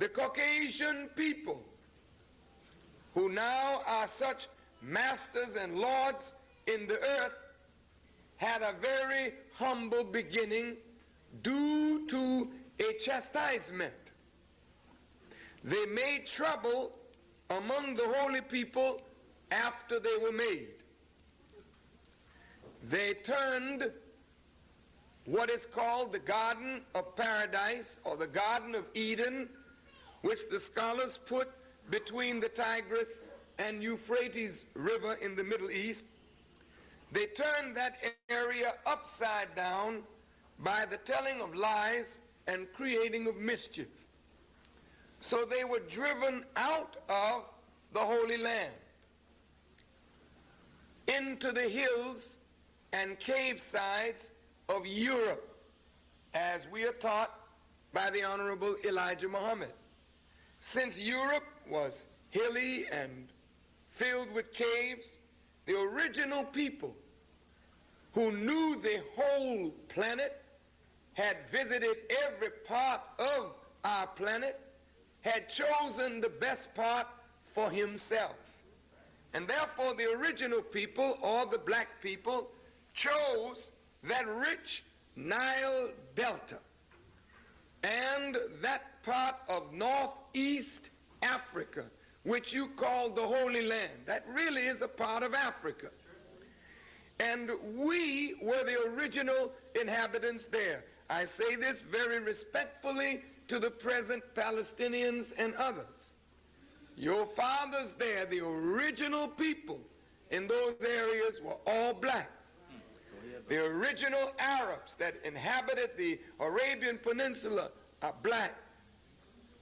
The Caucasian people, who now are such masters and lords in the earth, had a very humble beginning due to a chastisement. They made trouble among the holy people after they were made. They turned what is called the Garden of Paradise, or the Garden of Eden, which the scholars put between the Tigris and Euphrates River in the Middle East. They turned that area upside down by the telling of lies and creating of mischief. So they were driven out of the Holy Land into the hills and cave sides of Europe, as we are taught by the Honorable Elijah Muhammad. Since Europe was hilly and filled with caves, the original people who knew the whole planet, had visited every part of our planet, had chosen the best part for himself. And therefore the original people, or the black people, chose that rich Nile Delta and that part of northeast Africa, which you call the Holy Land. That really is a part of Africa. And we were the original inhabitants there. I say this very respectfully to the present Palestinians and others. Your fathers there, the original people in those areas, were all black. The original Arabs that inhabited the Arabian Peninsula are black.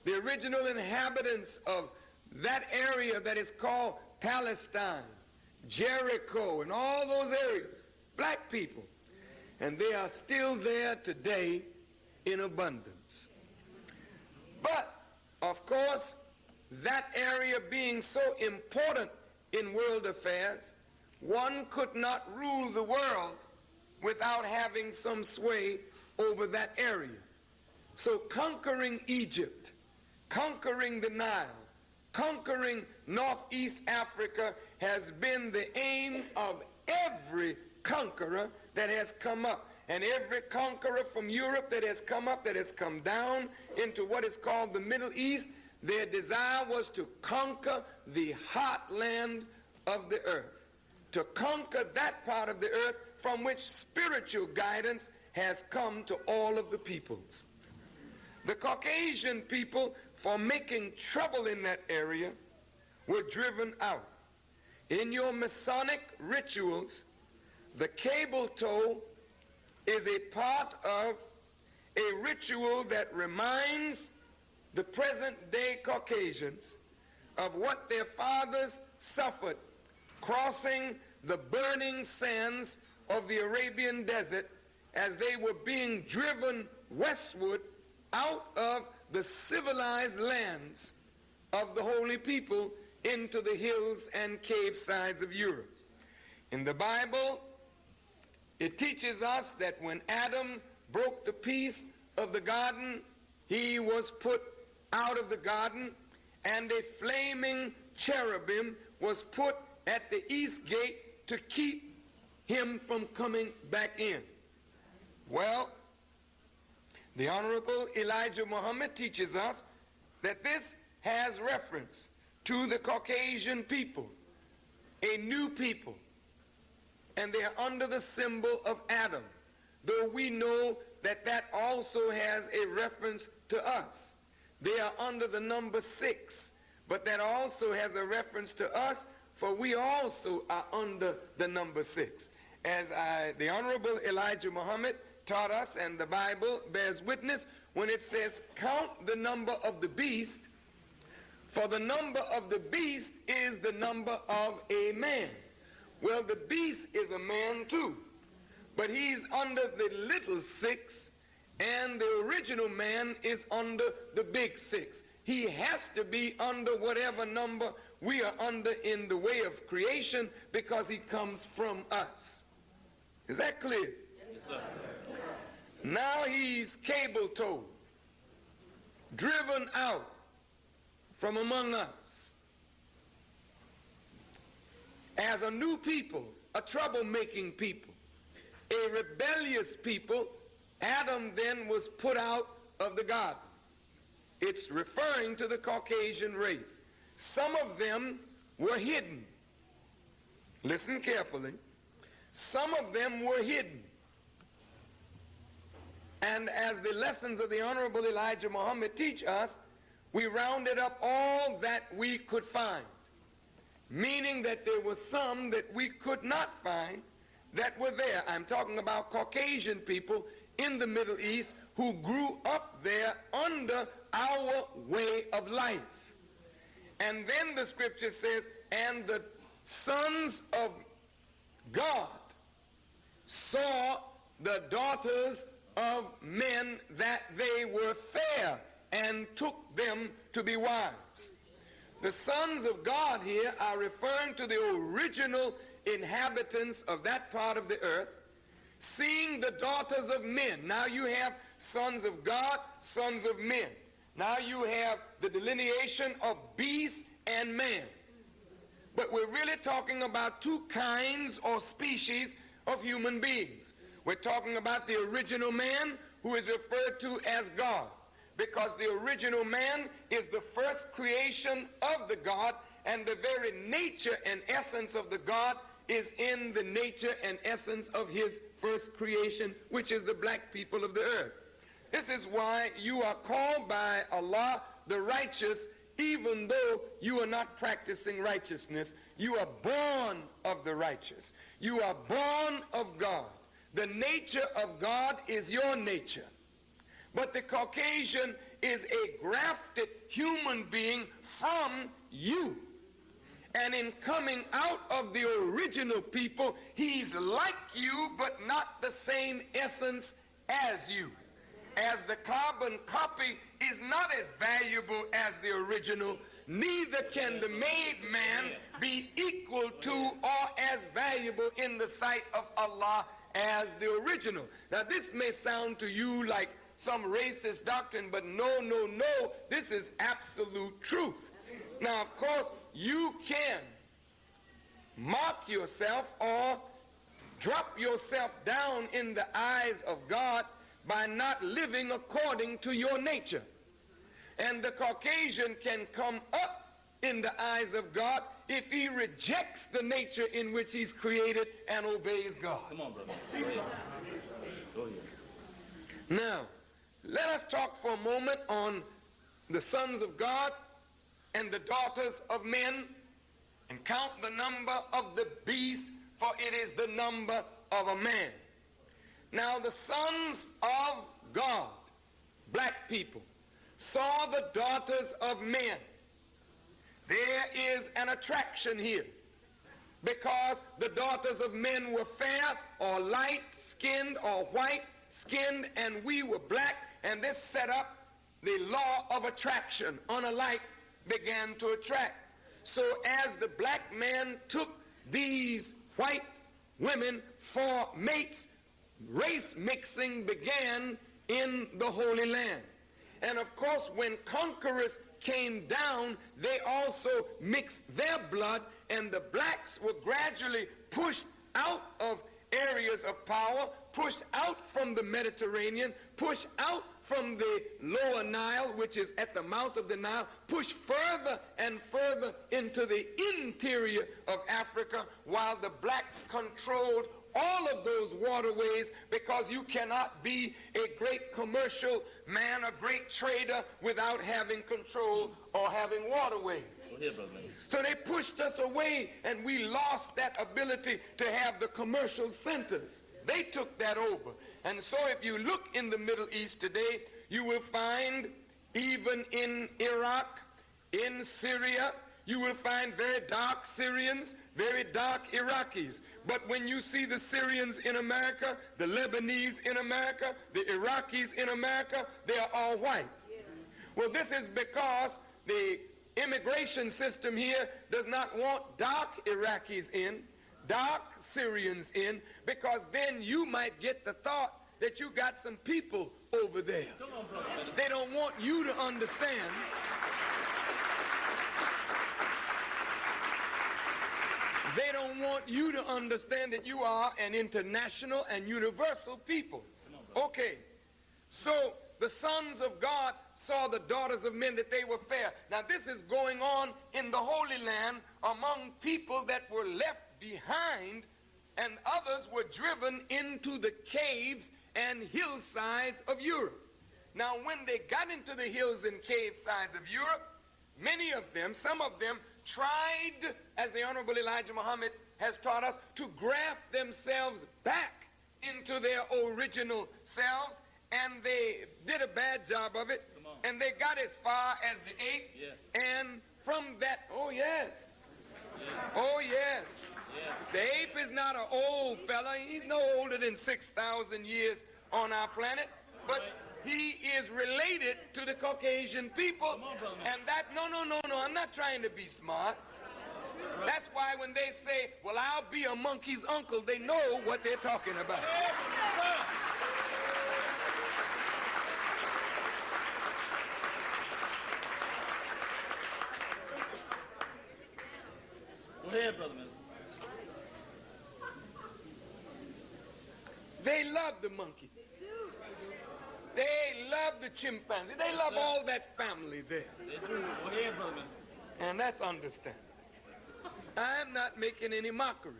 The original inhabitants of that area that is called Palestine, Jericho, and all those areas, black people. And they are still there today in abundance. But, of course, that area being so important in world affairs, one could not rule the world without having some sway over that area. So conquering Egypt, conquering the Nile, conquering Northeast Africa has been the aim of every conqueror that has come up. And every conqueror from Europe that has come up, that has come down into what is called the Middle East, their desire was to conquer the heartland of the earth, to conquer that part of the earth from which spiritual guidance has come to all of the peoples. The Caucasian people, for making trouble in that area, were driven out. In your Masonic rituals, the cable tow is a part of a ritual that reminds the present-day Caucasians of what their fathers suffered crossing the burning sands of the Arabian desert as they were being driven westward out of the civilized lands of the holy people into the hills and cave sides of Europe. In the Bible, it teaches us that when Adam broke the peace of the garden, he was put out of the garden, and a flaming cherubim was put at the east gate to keep him from coming back in. Well, the Honorable Elijah Muhammad teaches us that this has reference to the Caucasian people, a new people, and they are under the symbol of Adam, though we know that that also has a reference to us. They are under the number 6, but that also has a reference to us, for we also are under the number 6. As the Honorable Elijah Muhammad taught us, and the Bible bears witness when it says, count the number of the beast, for the number of the beast is the number of a man. Well, the beast is a man too, but he's under the little 6, and the original man is under the big 6. He has to be under whatever number we are under in the way of creation, because he comes from us. Is that clear? Yes, sir. Now he's cable towed, driven out from among us as a new people, a troublemaking people, a rebellious people. Adam then was put out of the garden. It's referring to the Caucasian race. Some of them were hidden. Listen carefully. Some of them were hidden. And as the lessons of the Honorable Elijah Muhammad teach us, we rounded up all that we could find, meaning that there were some that we could not find that were there. I'm talking about Caucasian people in the Middle East who grew up there under our way of life. And then the scripture says, and the sons of God saw the daughters of men that they were fair and took them to be wives. The sons of God here are referring to the original inhabitants of that part of the earth, seeing the daughters of men. Now you have sons of God, sons of men. Now you have the delineation of beast and man. But we're really talking about two kinds or species of human beings. We're talking about the original man, who is referred to as God, because the original man is the first creation of the God, and the very nature and essence of the God is in the nature and essence of his first creation, which is the black people of the earth. This is why you are called by Allah the righteous, even though you are not practicing righteousness. You are born of the righteous. You are born of God. The nature of God is your nature. But the Caucasian is a grafted human being from you. And in coming out of the original people, he's like you, but not the same essence as you. As the carbon copy is not as valuable as the original, neither can the made man be equal to or as valuable in the sight of Allah as the original. Now this may sound to you like some racist doctrine, but no, this is absolute truth. Now of course you can mark yourself or drop yourself down in the eyes of God by not living according to your nature. And the Caucasian can come up in the eyes of God if he rejects the nature in which he's created and obeys God. Come on, brother. Go ahead. Now, let us talk for a moment on the sons of God and the daughters of men, and count the number of the beast, for it is the number of a man. Now the sons of God, black people, saw the daughters of men. There is an attraction here, because the daughters of men were fair or light-skinned or white-skinned, and we were black, and this set up the law of attraction. Unalike began to attract. So as the black man took these white women for mates, race mixing began in the Holy Land. And of course, when conquerors came down, they also mixed their blood, and the blacks were gradually pushed out of areas of power, pushed out from the Mediterranean, pushed out from the lower Nile, which is at the mouth of the Nile, pushed further and further into the interior of Africa, while the blacks controlled all of those waterways, because you cannot be a great commercial man, a great trader, without having control or having waterways. So they pushed us away, and we lost that ability to have the commercial centers. They took that over. And so if you look in the Middle East today, you will find, even in Iraq, in Syria, you will find very dark Syrians, very dark Iraqis. But when you see the Syrians in America, the Lebanese in America, the Iraqis in America, they are all white. Yes. Well, this is because the immigration system here does not want dark Iraqis in, dark Syrians in, because then you might get the thought that you got some people over there. They don't want you to understand They don't want you to understand that you are an international and universal people. Okay, so the sons of God saw the daughters of men that they were fair. Now this is going on in the Holy Land among people that were left behind, and others were driven into the caves and hillsides of Europe. Now when they got into the hills and cave sides of Europe, many of them, some of them, tried, as the Honorable Elijah Muhammad has taught us, to graft themselves back into their original selves, and they did a bad job of it, and they got as far as the ape, yes. and from that, oh yes, oh yes. The ape is not an old fella. He's no older than 6,000 years on our planet, but he is related to the Caucasian people, and that, no, I'm not trying to be smart. That's why when they say, well, I'll be a monkey's uncle, they know what they're talking about. Go ahead, Brother Minister. They love the monkeys. They love the chimpanzee. They love all that family there. They do. Go ahead, Brother Minister. And that's understandable. I'm not making any mockery.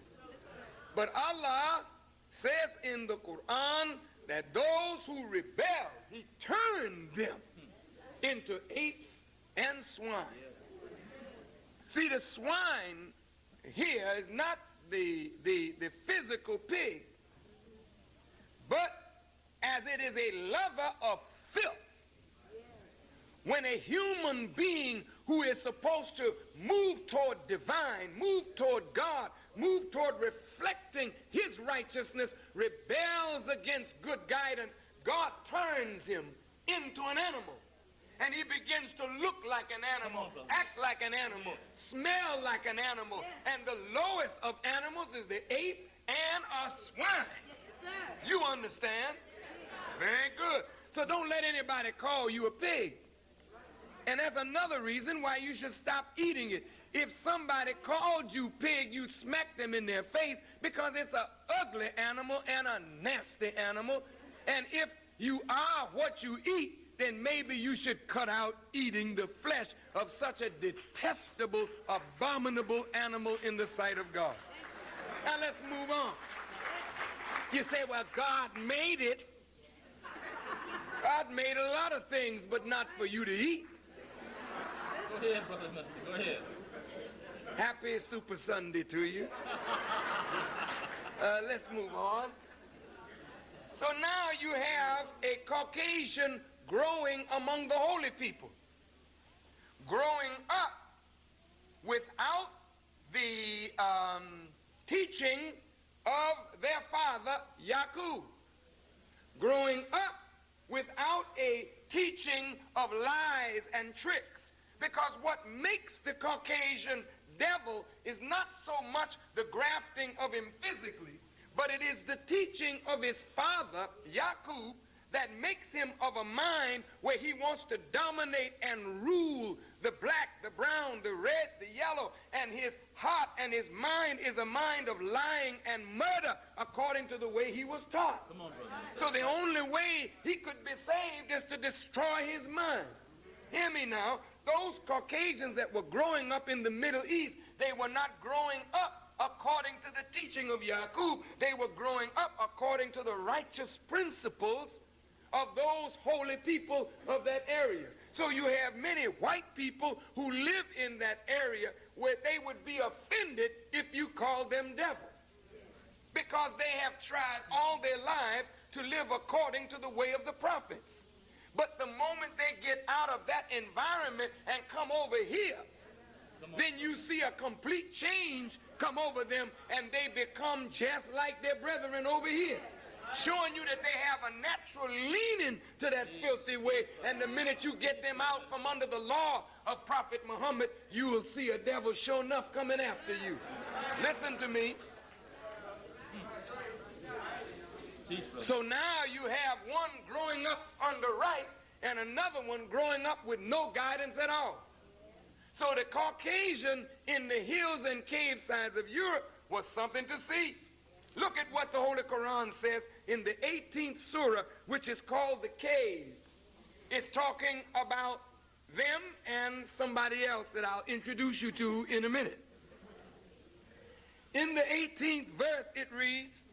But Allah says in the Quran that those who rebel, he turned them into apes and swine. See, the swine here is not the physical pig, but as it is a lover of filth. When a human being who is supposed to move toward divine, move toward God, move toward reflecting his righteousness, rebels against good guidance, God turns him into an animal. And he begins to look like an animal, act like an animal, smell like an animal. And the lowest of animals is the ape and a swine. Yes, sir. You understand? Very good. So don't let anybody call you a pig. And that's another reason why you should stop eating it. If somebody called you pig, you smack them in their face because it's an ugly animal and a nasty animal. And if you are what you eat, then maybe you should cut out eating the flesh of such a detestable, abominable animal in the sight of God. Now let's move on. You say, well, God made it. God made a lot of things, but not for you to eat. Go ahead, Brother Minister. Go ahead. Happy Super Sunday to you. Let's move on. So now you have a Caucasian growing among the holy people, growing up without the teaching of their father, Yaqub, growing up without a teaching of lies and tricks. Because what makes the Caucasian devil is not so much the grafting of him physically, but it is the teaching of his father, Yaqub, that makes him of a mind where he wants to dominate and rule the black, the brown, the red, the yellow, and his heart and his mind is a mind of lying and murder according to the way he was taught. Come on, brother. So the only way he could be saved is to destroy his mind. Hear me now. Those Caucasians that were growing up in the Middle East, they were not growing up according to the teaching of Yaqub. They were growing up according to the righteous principles of those holy people of that area. So you have many white people who live in that area where they would be offended if you called them devil, because they have tried all their lives to live according to the way of the prophets. But the moment they get out of that environment and come over here, then you see a complete change come over them, and they become just like their brethren over here, showing you that they have a natural leaning to that filthy way. And the minute you get them out from under the law of Prophet Muhammad, you will see a devil sure enough coming after you. Listen to me. So now you have one growing up under right and another one growing up with no guidance at all. So the Caucasian in the hills and cave sides of Europe was something to see. Look at what the Holy Quran says in the 18th surah, which is called the cave. It's talking about them and somebody else that I'll introduce you to in a minute. In the 18th verse it reads,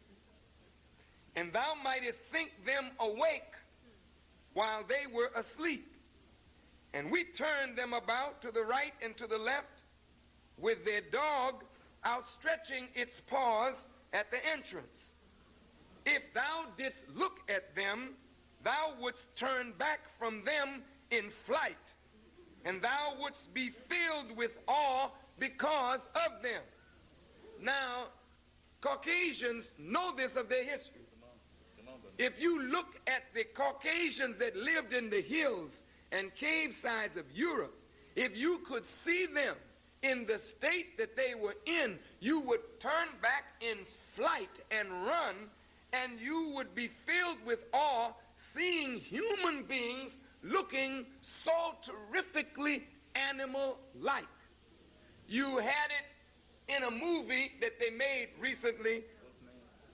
"And thou mightest think them awake while they were asleep. And we turned them about to the right and to the left, with their dog outstretching its paws at the entrance. If thou didst look at them, thou wouldst turn back from them in flight, and thou wouldst be filled with awe because of them." Now, Caucasians know this of their history. If you look at the Caucasians that lived in the hills and cave sides of Europe, if you could see them in the state that they were in, you would turn back in flight and run, and you would be filled with awe seeing human beings looking so terrifically animal-like. You had it in a movie that they made recently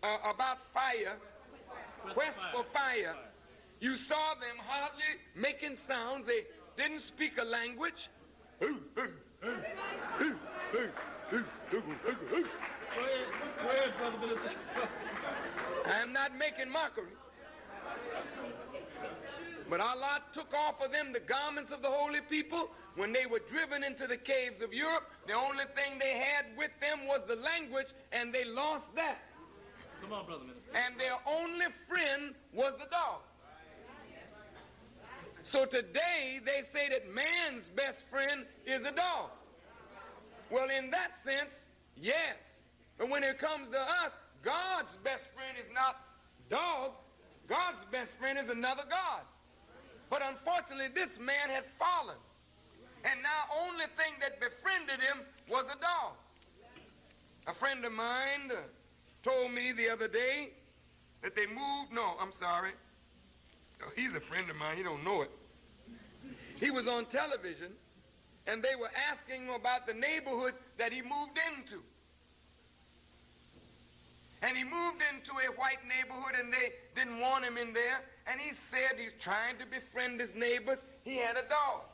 about fire, Quest for Fire. You saw them hardly making sounds. They didn't speak a language. Go ahead, Brother Minister. I'm not making mockery. But Allah took off of them the garments of the holy people when they were driven into the caves of Europe. The only thing they had with them was the language, and they lost that. Come on, Brother Minister. And their only friend was the dog. So today they say that man's best friend is a dog. Well, in that sense, yes. But when it comes to us, God's best friend is not dog. God's best friend is another God. But unfortunately, this man had fallen. And now only thing that befriended him was a dog. A friend of mine told me the other day that they moved, he's a friend of mine, he don't know it. He was on television, and they were asking him about the neighborhood that he moved into. And he moved into a white neighborhood, and they didn't want him in there. And he said he's trying to befriend his neighbors. He had a dog.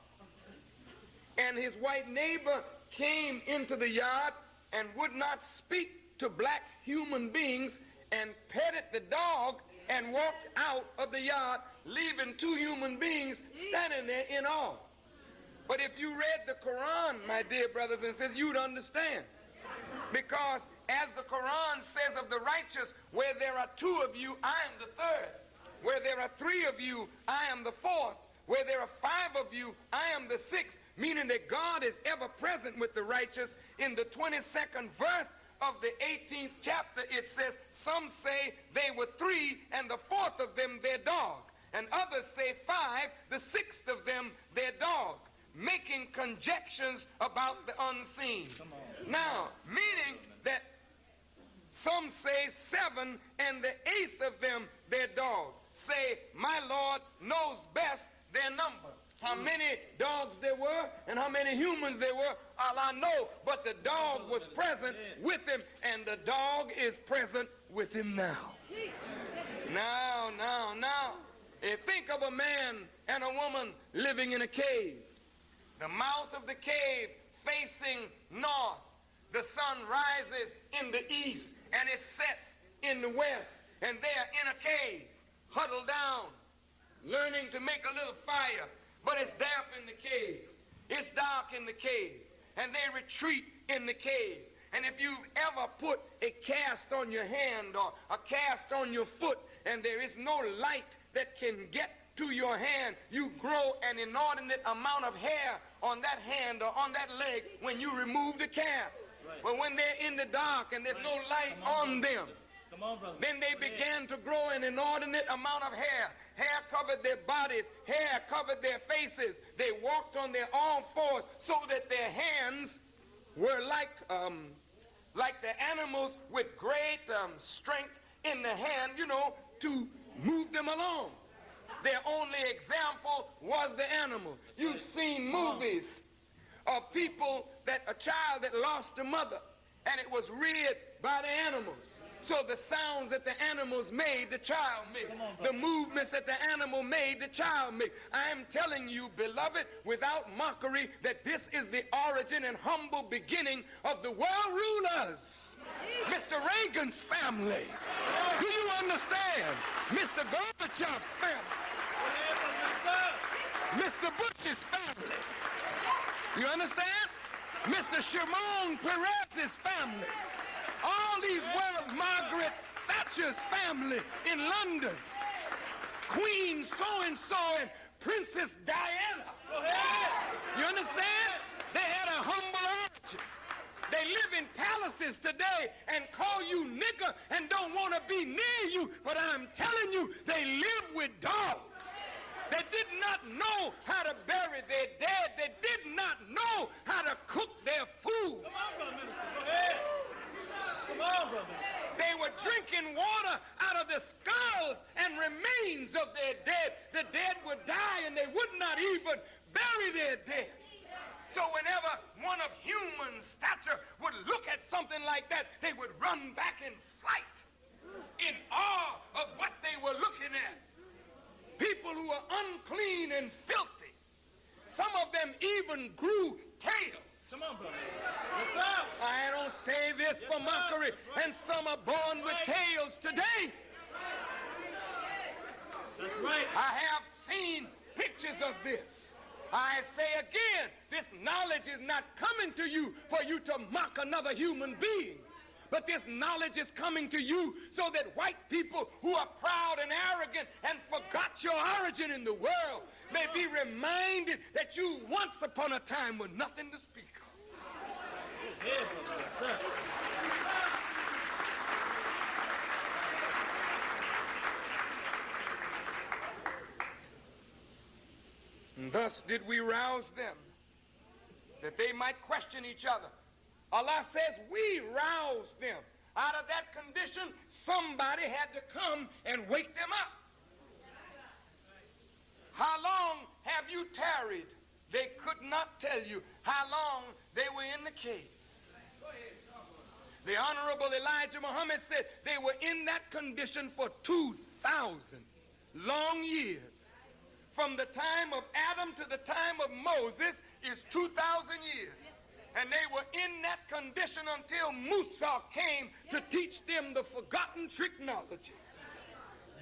And his white neighbor came into the yard and would not speak to black human beings, and petted the dog and walked out of the yard, leaving two human beings standing there in awe. But if you read the Quran, my dear brothers and sisters, you'd understand. Because as the Quran says of the righteous, where there are two of you, I am the third. Where there are three of you, I am the fourth. Where there are five of you, I am the sixth. Meaning that God is ever present with the righteous. In the 22nd verse of the 18th chapter, it says, some say they were three, and the fourth of them their dog. And others say five, the sixth of them their dog, making conjectures about the unseen. Now, meaning that some say seven, and the eighth of them their dog. Say, my Lord knows best their number. How many dogs there were and how many humans there were, Allah know. But the dog was present with him, and the dog is present with him now. Now. Think of a man and a woman living in a cave. The mouth of the cave facing north. The sun rises in the east and it sets in the west. And they are in a cave, huddled down, learning to make a little fire. But it's damp in the cave. It's dark in the cave. And they retreat in the cave. And if you've ever put a cast on your hand or a cast on your foot, and there is no light that can get to your hand, you grow an inordinate amount of hair on that hand or on that leg when you remove the cast. Right. But when they're in the dark and there's no light on them, then they began to grow an inordinate amount of hair. Hair covered their bodies. Hair covered their faces. They walked on their all fours so that their hands were like the animals with great strength in the hand, to move them along. Their only example was the animal. You've seen movies of people, that a child that lost a mother, and it was reared by the animals. So the sounds that the animals made, the child made. The movements that the animal made, the child made. I am telling you, beloved, without mockery, that this is the origin and humble beginning of the world rulers. Mr. Reagan's family. Do you understand? Mr. Gorbachev's family. Mr. Bush's family. You understand? Mr. Shimon Peres's family. All these world, Margaret Thatcher's family in London. Queen so-and-so and Princess Diana. You understand? They had a humble origin. They live in palaces today and call you nigger and don't want to be near you. But I'm telling you, they live with dogs. They did not know how to bury their dead. They did not know how to cook their food. Come on, brother minister. Go ahead. Come on, brother. They were drinking water out of the skulls and remains of their dead. The dead would die and they would not even bury their dead. So whenever one of human stature would look at something like that, they would run back in flight, in awe of what they were looking at. People who were unclean and filthy. Some of them even grew tails. Come on, brother. Yes, sir. I don't say this for mockery, and some are born with tails today. That's right. I have seen pictures of this. I say again, this knowledge is not coming to you for you to mock another human being. But this knowledge is coming to you so that white people who are proud and arrogant and forgot your origin in the world may be reminded that you once upon a time were nothing to speak of. Go ahead, brother. Yes, sir. And thus did we rouse them, that they might question each other. Allah says we roused them. Out of that condition, somebody had to come and wake them up. How long have you tarried? They could not tell you how long they were in the caves. The Honorable Elijah Muhammad said they were in that condition for 2,000 long years. From the time of Adam to the time of Moses is 2,000 years. And they were in that condition until Musa came to teach them the forgotten technology.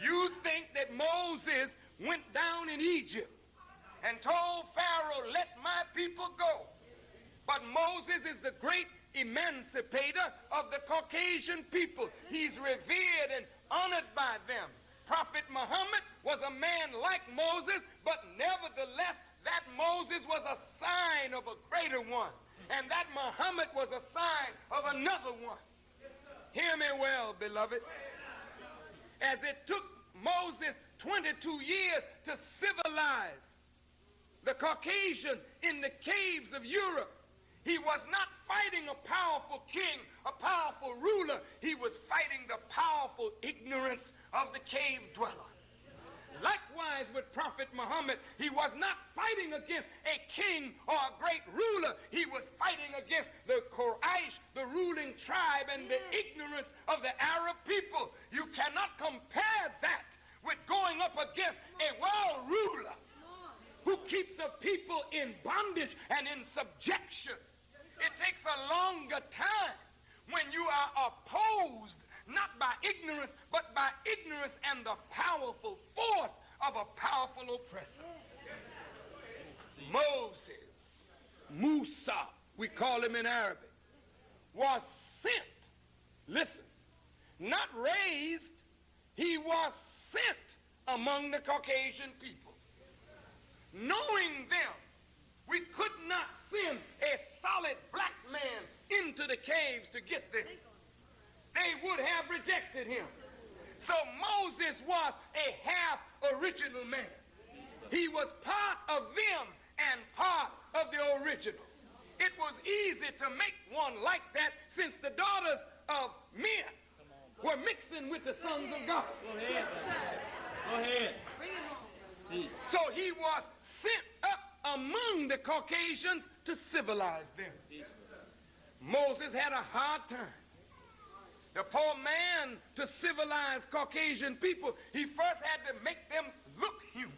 You think that Moses went down in Egypt and told Pharaoh, let my people go. But Moses is the great emancipator of the Caucasian people. He's revered and honored by them. Prophet Muhammad was a man like Moses, but nevertheless, that Moses was a sign of a greater one. And that Muhammad was a sign of another one. Hear me well, beloved. As it took Moses 22 years to civilize the Caucasian in the caves of Europe, he was not fighting a powerful king, a powerful ruler. He was fighting the powerful ignorance of the cave dweller. Likewise with Prophet Muhammad, he was not fighting against a king or a great ruler. He was fighting against the Quraysh, the ruling tribe, and the ignorance of the Arab people. You cannot compare that with going up against a world ruler who keeps a people in bondage and in subjection. It takes a longer time when you are opposed not by ignorance, but by ignorance and the powerful force of a powerful oppressor. Moses, Musa, we call him in Arabic, was sent. Listen, not raised, he was sent among the Caucasian people. Knowing them, we could not send a solid black man into the caves to get them. They would have rejected him. So Moses was a half original man. He was part of them and part of the original. It was easy to make one like that since the daughters of men were mixing with the sons of God. Go ahead. Go ahead. So he was sent up among the Caucasians to civilize them. Moses had a hard time. The poor man, to civilize Caucasian people, he first had to make them look human.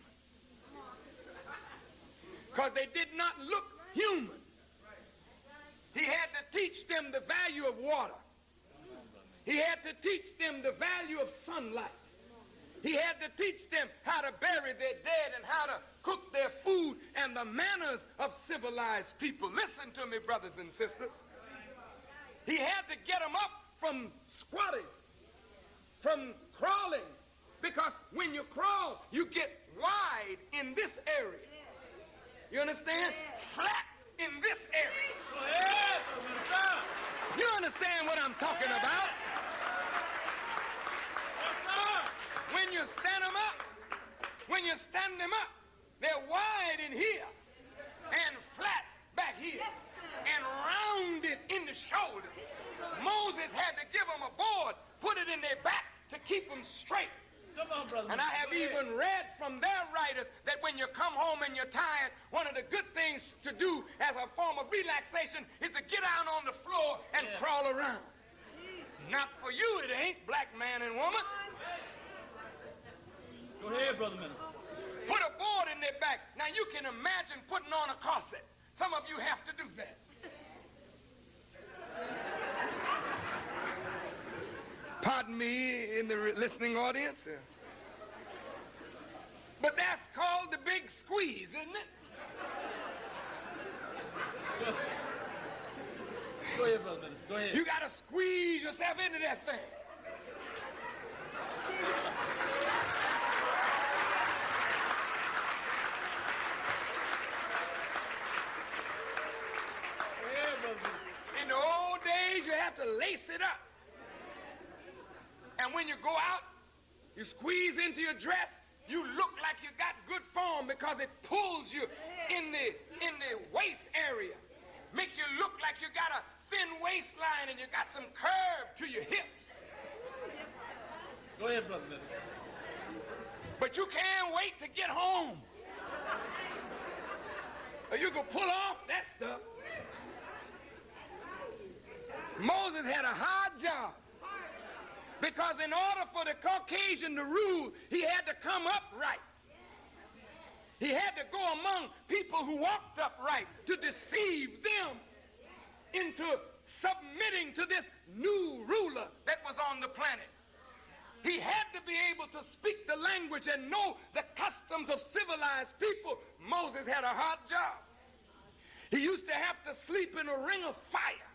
Because they did not look human. He had to teach them the value of water. He had to teach them the value of sunlight. He had to teach them how to bury their dead and how to cook their food and the manners of civilized people. Listen to me, brothers and sisters. He had to get them up from squatting, from crawling, because when you crawl, you get wide in this area. You understand? Flat in this area. You understand what I'm talking about? When you stand them up, they're wide in here and flat back here and rounded in the shoulder. Moses had to give them a board, put it in their back to keep them straight. Come on, brother. And I have even read from their writers that when you come home and you're tired, one of the good things to do as a form of relaxation is to get down on the floor and crawl around. Not for you, it ain't, black man and woman. Go ahead, brother minister. Put a board in their back. Now you can imagine putting on a corset. Some of you have to do that. Pardon me in the listening audience. But that's called the big squeeze, isn't it? Go ahead, brother minister. Go ahead. You got to squeeze yourself into that thing. In the old days, you have to lace it up. And when you go out, you squeeze into your dress, you look like you got good form because it pulls you in the waist area. Make you look like you got a thin waistline and you got some curve to your hips. Go ahead, brother minister. But you can't wait to get home. Or you can pull off that stuff. Moses had a hard job. Because in order for the Caucasian to rule, he had to come upright. He had to go among people who walked upright to deceive them into submitting to this new ruler that was on the planet. He had to be able to speak the language and know the customs of civilized people. Moses had a hard job. He used to have to sleep in a ring of fire.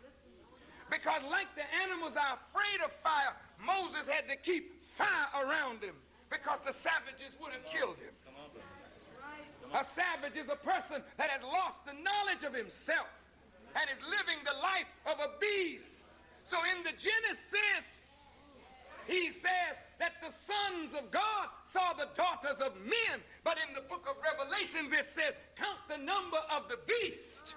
Because like the animals are afraid of fire, Moses had to keep fire around him because the savages would have killed him. A savage is a person that has lost the knowledge of himself and is living the life of a beast. So in the Genesis, he says that the sons of God saw the daughters of men. But in the book of Revelations, it says, count the number of the beast.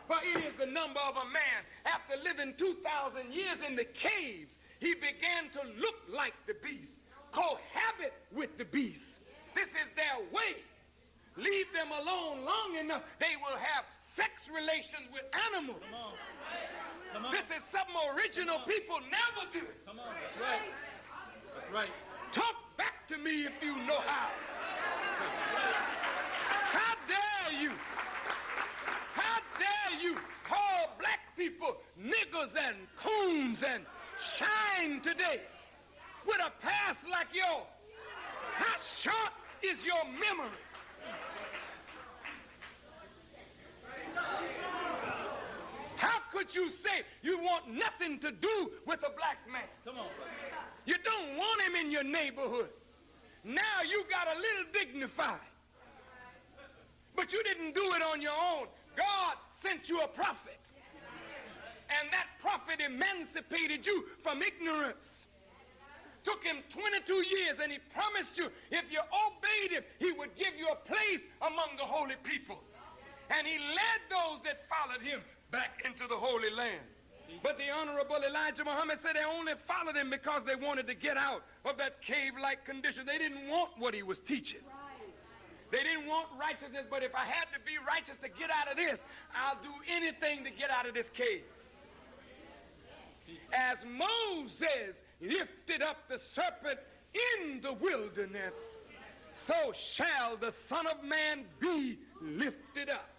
For it is the number of a man. After living 2,000 years in the caves, he began to look like the beast, cohabit with the beast. This is their way. Leave them alone long enough, they will have sex relations with animals. Come on. This is something original people never do. Come on, that's right. That's right. Talk back to me if you know how. How dare you? How dare you call black people niggers and coons and shine today with a past like yours? How short is your memory? How could you say you want nothing to do with a black man? Come on, brother. You don't want him in your neighborhood. Now you got a little dignified. But you didn't do it on your own. God sent you a prophet. And that prophet emancipated you from ignorance. Took him 22 years, and he promised you if you obeyed him, he would give you a place among the holy people. And he led those that followed him back into the Holy Land. But the Honorable Elijah Muhammad said they only followed him because they wanted to get out of that cave-like condition. They didn't want what he was teaching. They didn't want righteousness, but if I had to be righteous to get out of this, I'll do anything to get out of this cave. As Moses lifted up the serpent in the wilderness, so shall the Son of Man be lifted up.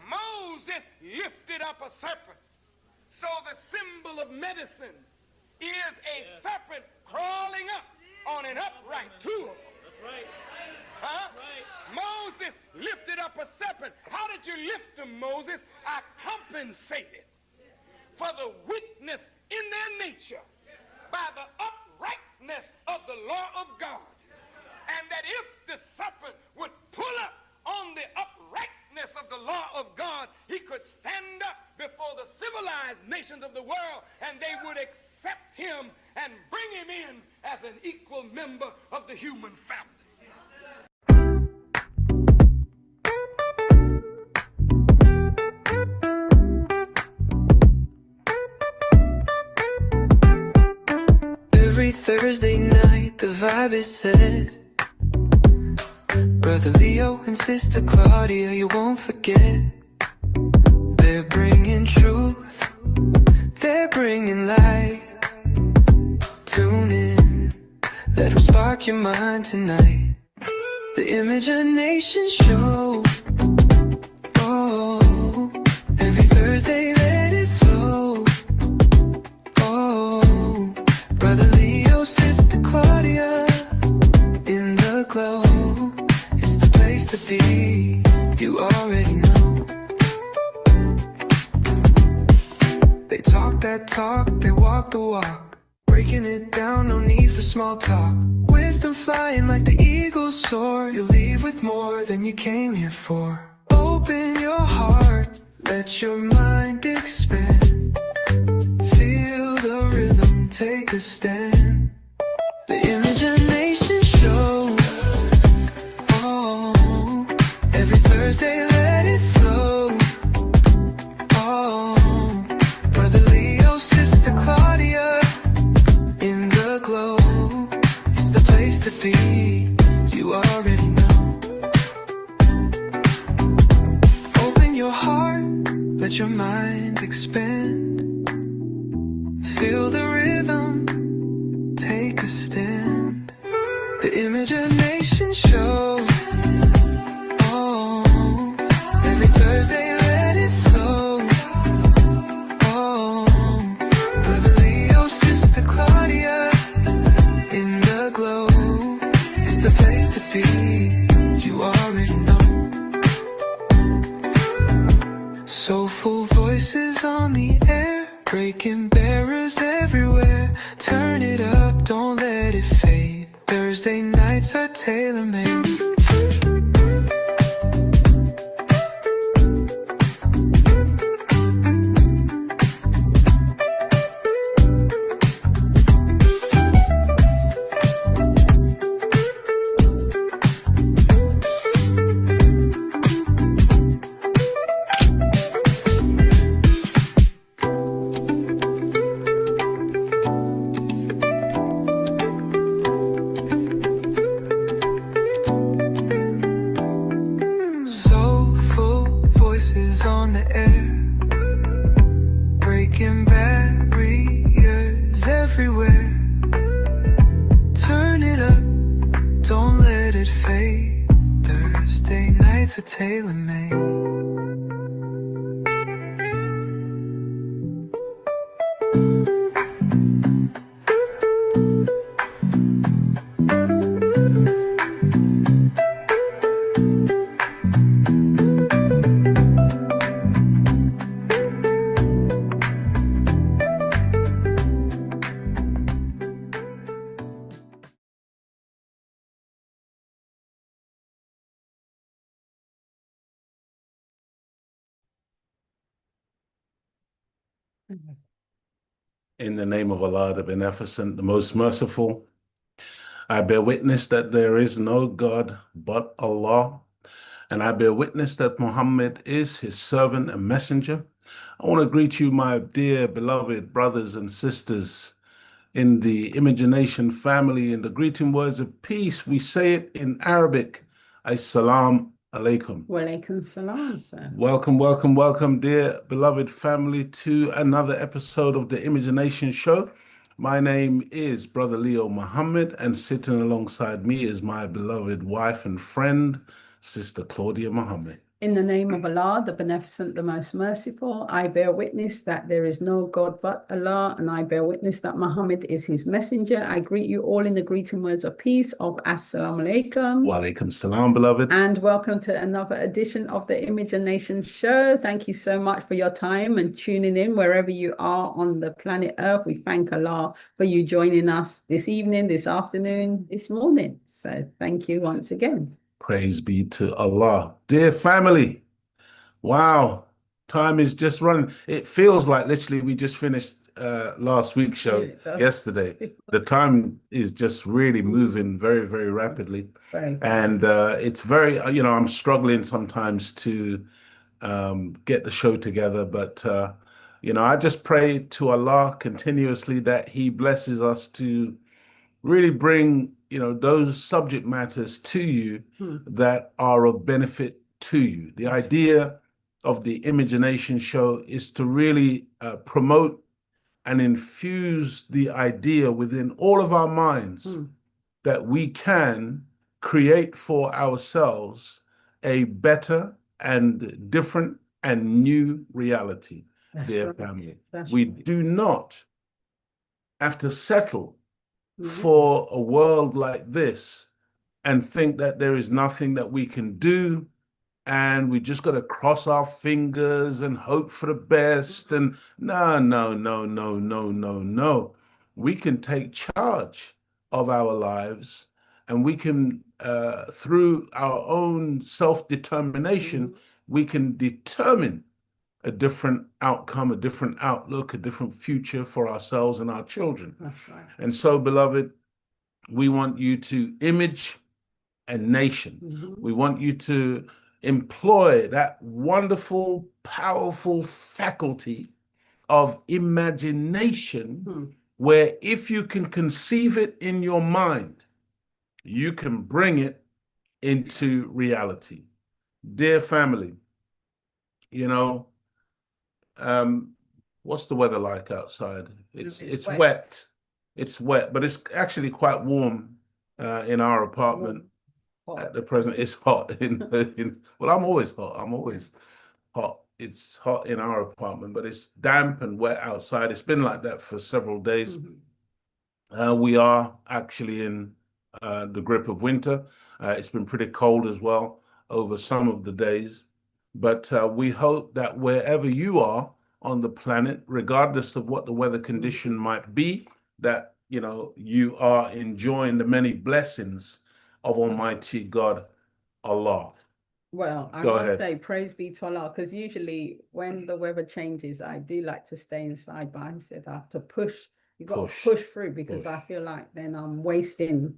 Moses lifted up a serpent. So the symbol of medicine is a serpent crawling up on an upright tool. That's right. Huh? Right. Moses lifted up a serpent. How did you lift them, Moses? I compensated for the weakness in their nature by the uprightness of the law of God. And that if the serpent would pull up on the uprightness of the law of God, he could stand up before the civilized nations of the world and they would accept him and bring him in as an equal member of the human family. Every Thursday night the vibe is set. Brother Leo and Sister Claudia, you won't forget. They're bringing truth, they're bringing light. Tune in, let them spark your mind tonight. The Imagination Show. Oh, every Thursday let it flow. Oh, Brother Leo, Sister Claudia, in the glow. It's the place to be, you already know. They talk that talk, they walk the walk. Breaking it down, no need for small talk. Wisdom flying like the eagle's soar. You'll leave with more than you came here for. Open your heart, let your mind expand. Feel the rhythm, take a stand. The Imagination Show. Oh, every Thursday let it flow. Oh, Brother Leo, Sister Claudia, in the glow. It's the place to be, you already know. Open your heart, let your mind expand. Feel the rhythm, take a stand. The Imagination Show. Oh, every Thursday let it flow. Oh, Brother Leo, Sister Claudia, in the glow. It's the place to be, you already know. Soulful voices on the air, breaking barriers everywhere. Turn it up, don't let it fade. Thursday nights are tailor-made. Soulful voices on the air, breaking barriers everywhere. Turn it up, don't let it fade. Thursday nights are tailor-made. In the name of Allah, the Beneficent, the Most Merciful, I bear witness that there is no God but Allah, and I bear witness that Muhammad is his servant and messenger. I want to greet you, my dear beloved brothers and sisters in the Imagination family, in the greeting words of peace. We say it in Arabic. Assalamu alaikum. Walaikum salam, sir. Welcome, welcome, welcome, dear beloved family, to another episode of the Imagination Show. My name is Brother Leo Muhammad, and sitting alongside me is my beloved wife and friend, Sister Claudia Muhammad. In the name of Allah, the Beneficent, the Most Merciful, I bear witness that there is no God but Allah, and I bear witness that Muhammad is his messenger. I greet you all in the greeting words of peace of Assalamu alaikum. Wa alaikum salam, beloved. And welcome to another edition of the Imagination Show. Thank you so much for your time and tuning in wherever you are on the planet Earth. We thank Allah for you joining us this evening, this afternoon, this morning. So thank you once again. Praise be to Allah. Dear family, wow, time is just running. It feels like literally we just finished last week's show yesterday. The time is just really moving very, very rapidly. And it's very, I'm struggling sometimes to get the show together. But, I just pray to Allah continuously that He blesses us to really bring those subject matters to you that are of benefit to you. The idea of the Imagination Show is to really promote and infuse the idea within all of our minds that we can create for ourselves a better and different and new reality. Dear family, we do not have to settle for a world like this and think that there is nothing that we can do and we just got to cross our fingers and hope for the best. And no. We can take charge of our lives, and we can, through our own self-determination, we can determine a different outcome, a different outlook, a different future for ourselves and our children. That's right. And so, beloved, we want you to image a nation. We want you to employ that wonderful, powerful faculty of imagination, where if you can conceive it in your mind, you can bring it into reality. Dear family, what's the weather like outside? It's wet. It's wet, but it's actually quite warm in our apartment at the present. It's hot well, I'm always hot. I'm always hot. It's hot in our apartment, but it's damp and wet outside. It's been like that for several days. We are actually in the grip of winter. It's been pretty cold as well over some of the days. But we hope that wherever you are on the planet, regardless of what the weather condition might be, that you are enjoying the many blessings of Almighty God, Allah. Well, I must say, praise be to Allah, because usually when the weather changes, I do like to stay inside, but I said I have to push. You've got to push through, because I feel like then I'm wasting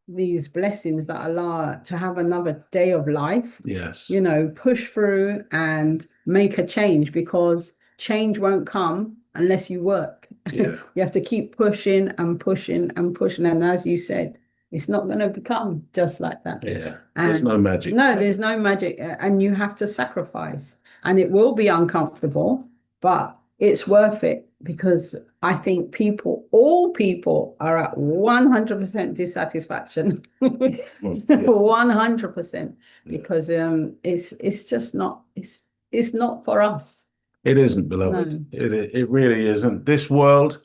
these blessings that Allah, to have another day of life. Yes. Push through and make a change, because change won't come unless you work. Yeah. You have to keep pushing and pushing and pushing. And as you said, it's not going to become just like that. Yeah. There's no magic. No, there's no magic. And you have to sacrifice. And it will be uncomfortable, but it's worth it, because I think all people are at 100% dissatisfaction. 100%, because it's just not, it's not for us. It isn't, beloved. No. It really isn't. This world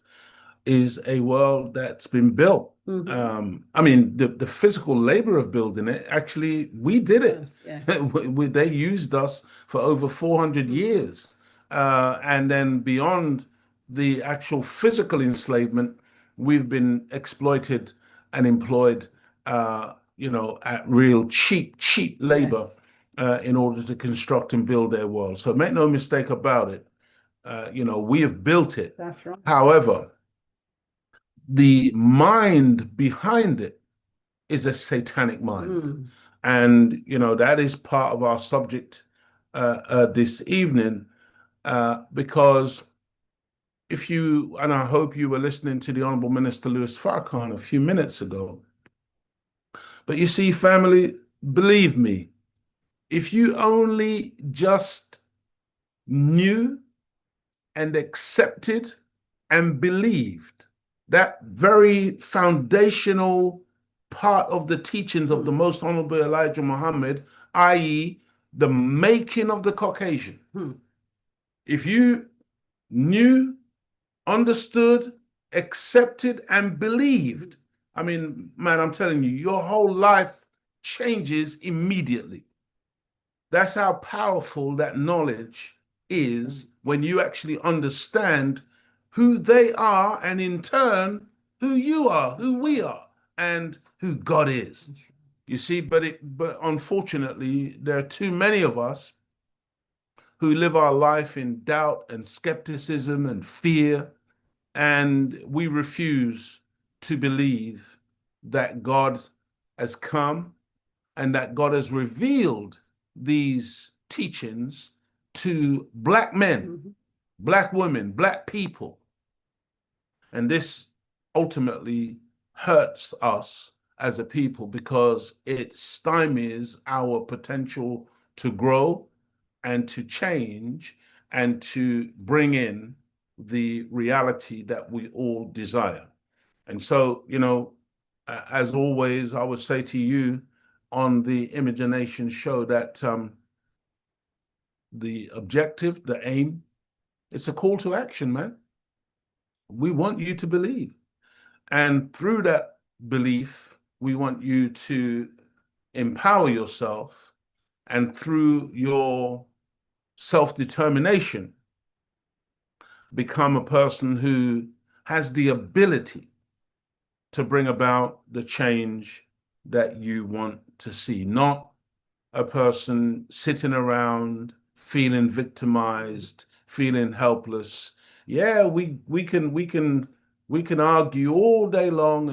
is a world that's been built. I mean, the physical labor of building it, actually, we did it. Yes. They used us for over 400 years. And then beyond the actual physical enslavement, we've been exploited and employed, at real cheap labor. Yes. In order to construct and build their world. So make no mistake about it. We have built it. That's right. However, the mind behind it is a satanic mind. And, that is part of our subject this evening, because and I hope you were listening to the Honorable Minister Louis Farrakhan a few minutes ago, but you see, family, believe me, if you only just knew and accepted and believed that very foundational part of the teachings of the Most Honorable Elijah Muhammad, i.e., the making of the Caucasian. If you knew, understood, accepted, and believed, I mean, man, I'm telling you, your whole life changes immediately. That's how powerful that knowledge is when you actually understand who they are, and in turn, who you are, who we are, and who God is. You see, but unfortunately, there are too many of us who live our life in doubt and skepticism and fear, and we refuse to believe that God has come and that God has revealed these teachings to Black men, Black women, Black people. And this ultimately hurts us as a people because it stymies our potential to grow and to change and to bring in the reality that we all desire. And so, you know, as always, I would say to you on the Imagination show that the objective, the aim, it's a call to action, man. We want you to believe. And through that belief, we want you to empower yourself, and through your self-determination, become a person who has the ability to bring about the change that you want to see, not a person sitting around feeling victimized, feeling helpless. Yeah, we can argue all day long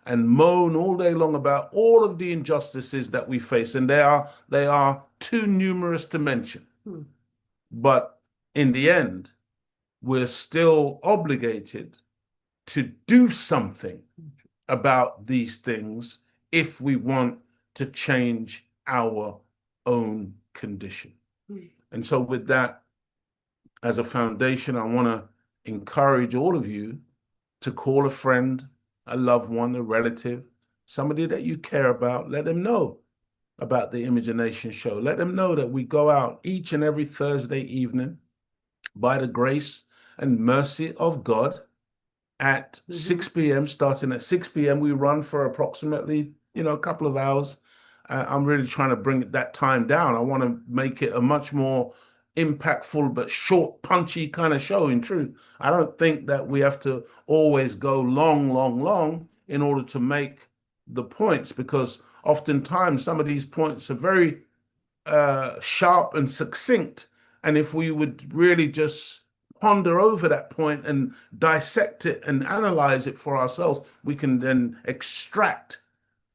and moan all day long about all of the injustices that we face, and they are too numerous to mention. But in the end, we're still obligated to do something about these things if we want to change our own condition. And so with that as a foundation, I want to encourage all of you to call a friend, a loved one, a relative, somebody that you care about. Let them know about the Imagination show. Let them know that we go out each and every Thursday evening by the grace and mercy of God at 6 p.m. Starting at 6 p.m. We run for approximately, a couple of hours. I'm really trying to bring that time down. I want to make it a much more impactful but short, punchy kind of show. In truth, I don't think that we have to always go long in order to make the points, because oftentimes some of these points are very sharp and succinct. And if we would really just ponder over that point and dissect it and analyze it for ourselves, we can then extract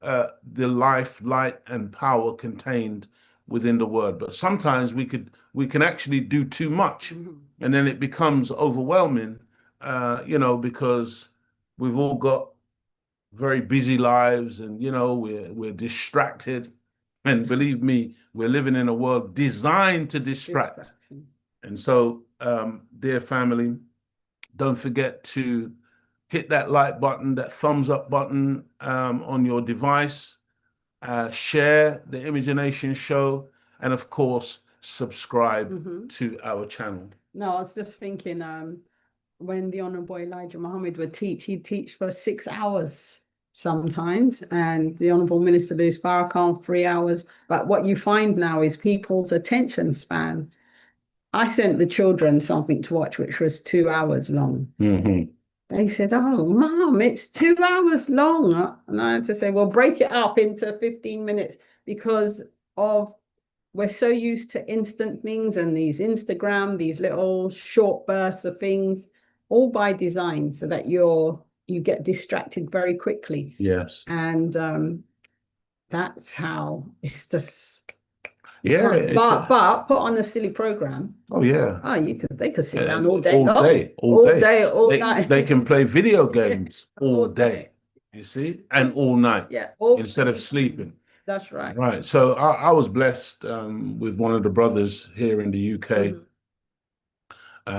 the life, light, and power contained within the word. But sometimes we can actually do too much, and then it becomes overwhelming, because we've all got very busy lives, and we're distracted. And believe me, we're living in a world designed to distract. And so, dear family, don't forget to hit that like button, that thumbs up button on your device, share the Imagination show, and of course, subscribe to our channel. No, I was just thinking, when the Honorable Elijah Muhammad would teach, he'd teach for 6 hours sometimes, and the Honorable Minister Louis Farrakhan 3 hours. But what you find now is people's attention span. I sent the children something to watch, which was 2 hours long. They said, "Oh, Mom, it's 2 hours long." And I had to say, well, break it up into 15 minutes because we're so used to instant things and these Instagram, these little short bursts of things, all by design, so that you get distracted very quickly. Yes. And that's how it's just... Yeah, but put on a silly program. Oh yeah. Oh, they could sit down all day, all night. They can play video games all day. You see, and all night. Yeah, instead of sleeping. that's right. Right. So I was blessed with one of the brothers here in the UK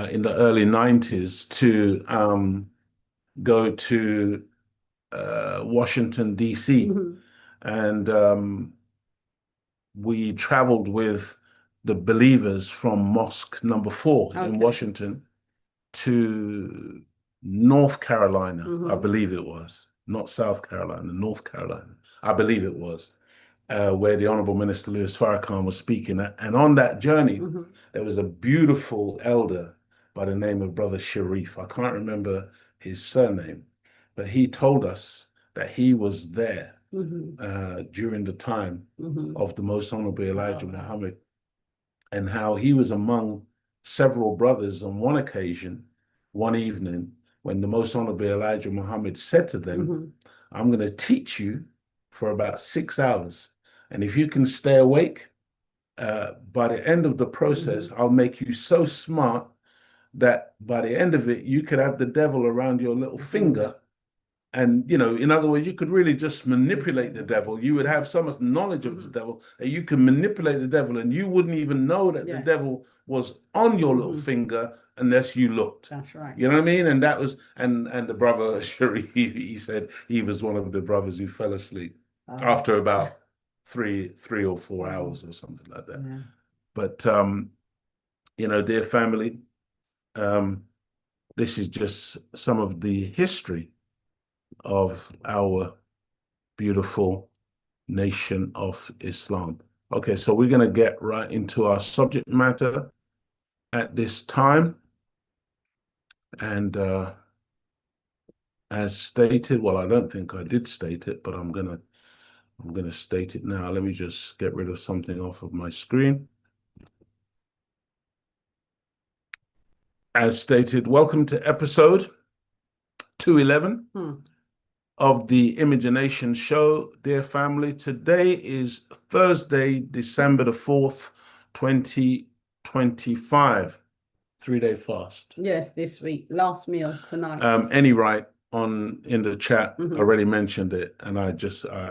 in the early 90s to go to Washington, D.C. And we traveled with the believers from Mosque number 4 in Washington to North Carolina, I believe it was, not South Carolina, North Carolina, I believe it was, where the Honorable Minister Louis Farrakhan was speaking. And on that journey, there was a beautiful elder by the name of Brother Sharif. I can't remember his surname, but he told us that he was there during the time of the Most Honorable Elijah Muhammad, and how he was among several brothers on one occasion, one evening, when the Most Honorable Elijah Muhammad said to them, I'm going to teach you for about 6 hours. And if you can stay awake, by the end of the process, I'll make you so smart that by the end of it, you could have the devil around your little finger. And, you know, in other words, you could really just manipulate the devil. You would have so much knowledge of the devil that you can manipulate the devil, and you wouldn't even know that the devil was on your little finger unless you looked. That's right. You know what I mean? And that was, and the brother Sharif, he said he was one of the brothers who fell asleep after about three or 4 hours or something like that. Yeah. But, you know, dear family, this is just some of the history of our beautiful nation of Islam. Okay, so we're going to get right into our subject matter at this time. And as stated, well, I don't think I did state it, but I'm gonna state it now. Let me just get rid of something off of my screen. As stated, welcome to episode 211 of the Imagination Show, dear family. Today is Thursday, December the 4th, 2025. 3-day fast. Yes, this week. Last meal tonight. Any right in the chat already mentioned it, and I just I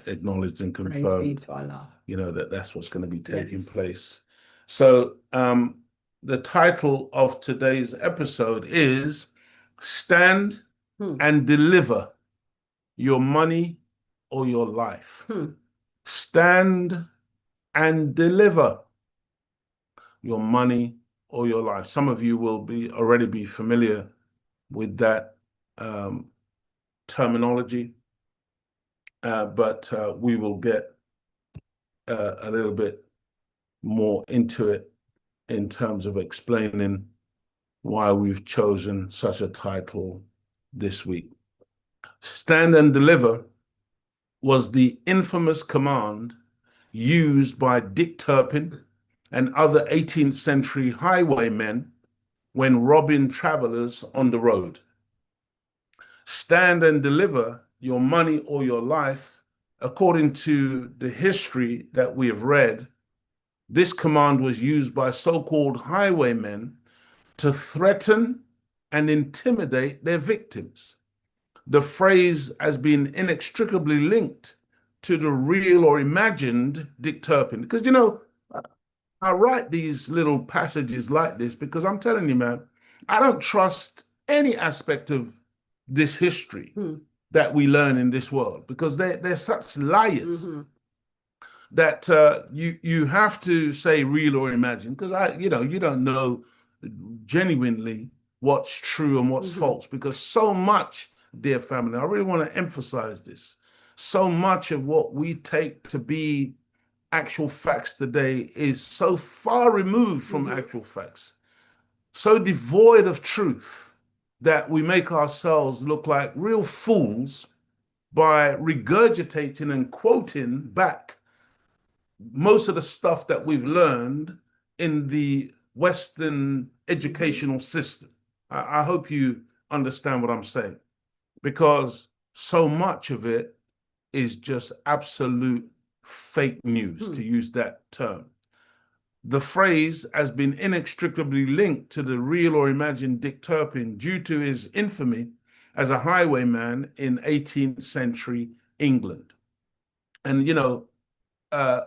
acknowledged and confirmed, you know, that's what's going to be taking place. So the title of today's episode is Stand and Deliver Your Money or Your Life. Stand and deliver your money or your life. Some of you will already be familiar with that terminology, but we will get a little bit more into it in terms of explaining why we've chosen such a title this week. Stand and deliver was the infamous command used by Dick Turpin and other 18th century highwaymen when robbing travelers on the road. Stand and deliver your money or your life. According to the history that we have read, this command was used by so-called highwaymen to threaten and intimidate their victims. The phrase has been inextricably linked to the real or imagined Dick Turpin. Because, you know, I write these little passages like this because I'm telling you, man, I don't trust any aspect of this history that we learn in this world, because they're such liars that you have to say real or imagined, because you don't know genuinely what's true and what's false, because so much, dear family, I really want to emphasize this, so much of what we take to be actual facts today is so far removed from actual facts, so devoid of truth, that we make ourselves look like real fools by regurgitating and quoting back most of the stuff that we've learned in the Western educational system. I hope you understand what I'm saying, because so much of it is just absolute fake news, to use that term. The phrase has been inextricably linked to the real or imagined Dick Turpin due to his infamy as a highwayman in 18th century England. And, you know, uh,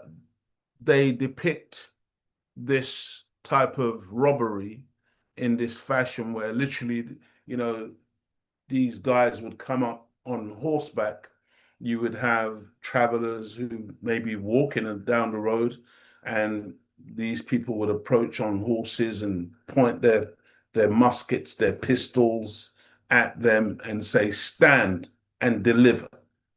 they depict this type of robbery in this fashion where literally, you know, these guys would come up on horseback. You would have travelers who may be walking down the road, and these people would approach on horses and point their muskets, their pistols at them and say, "Stand and deliver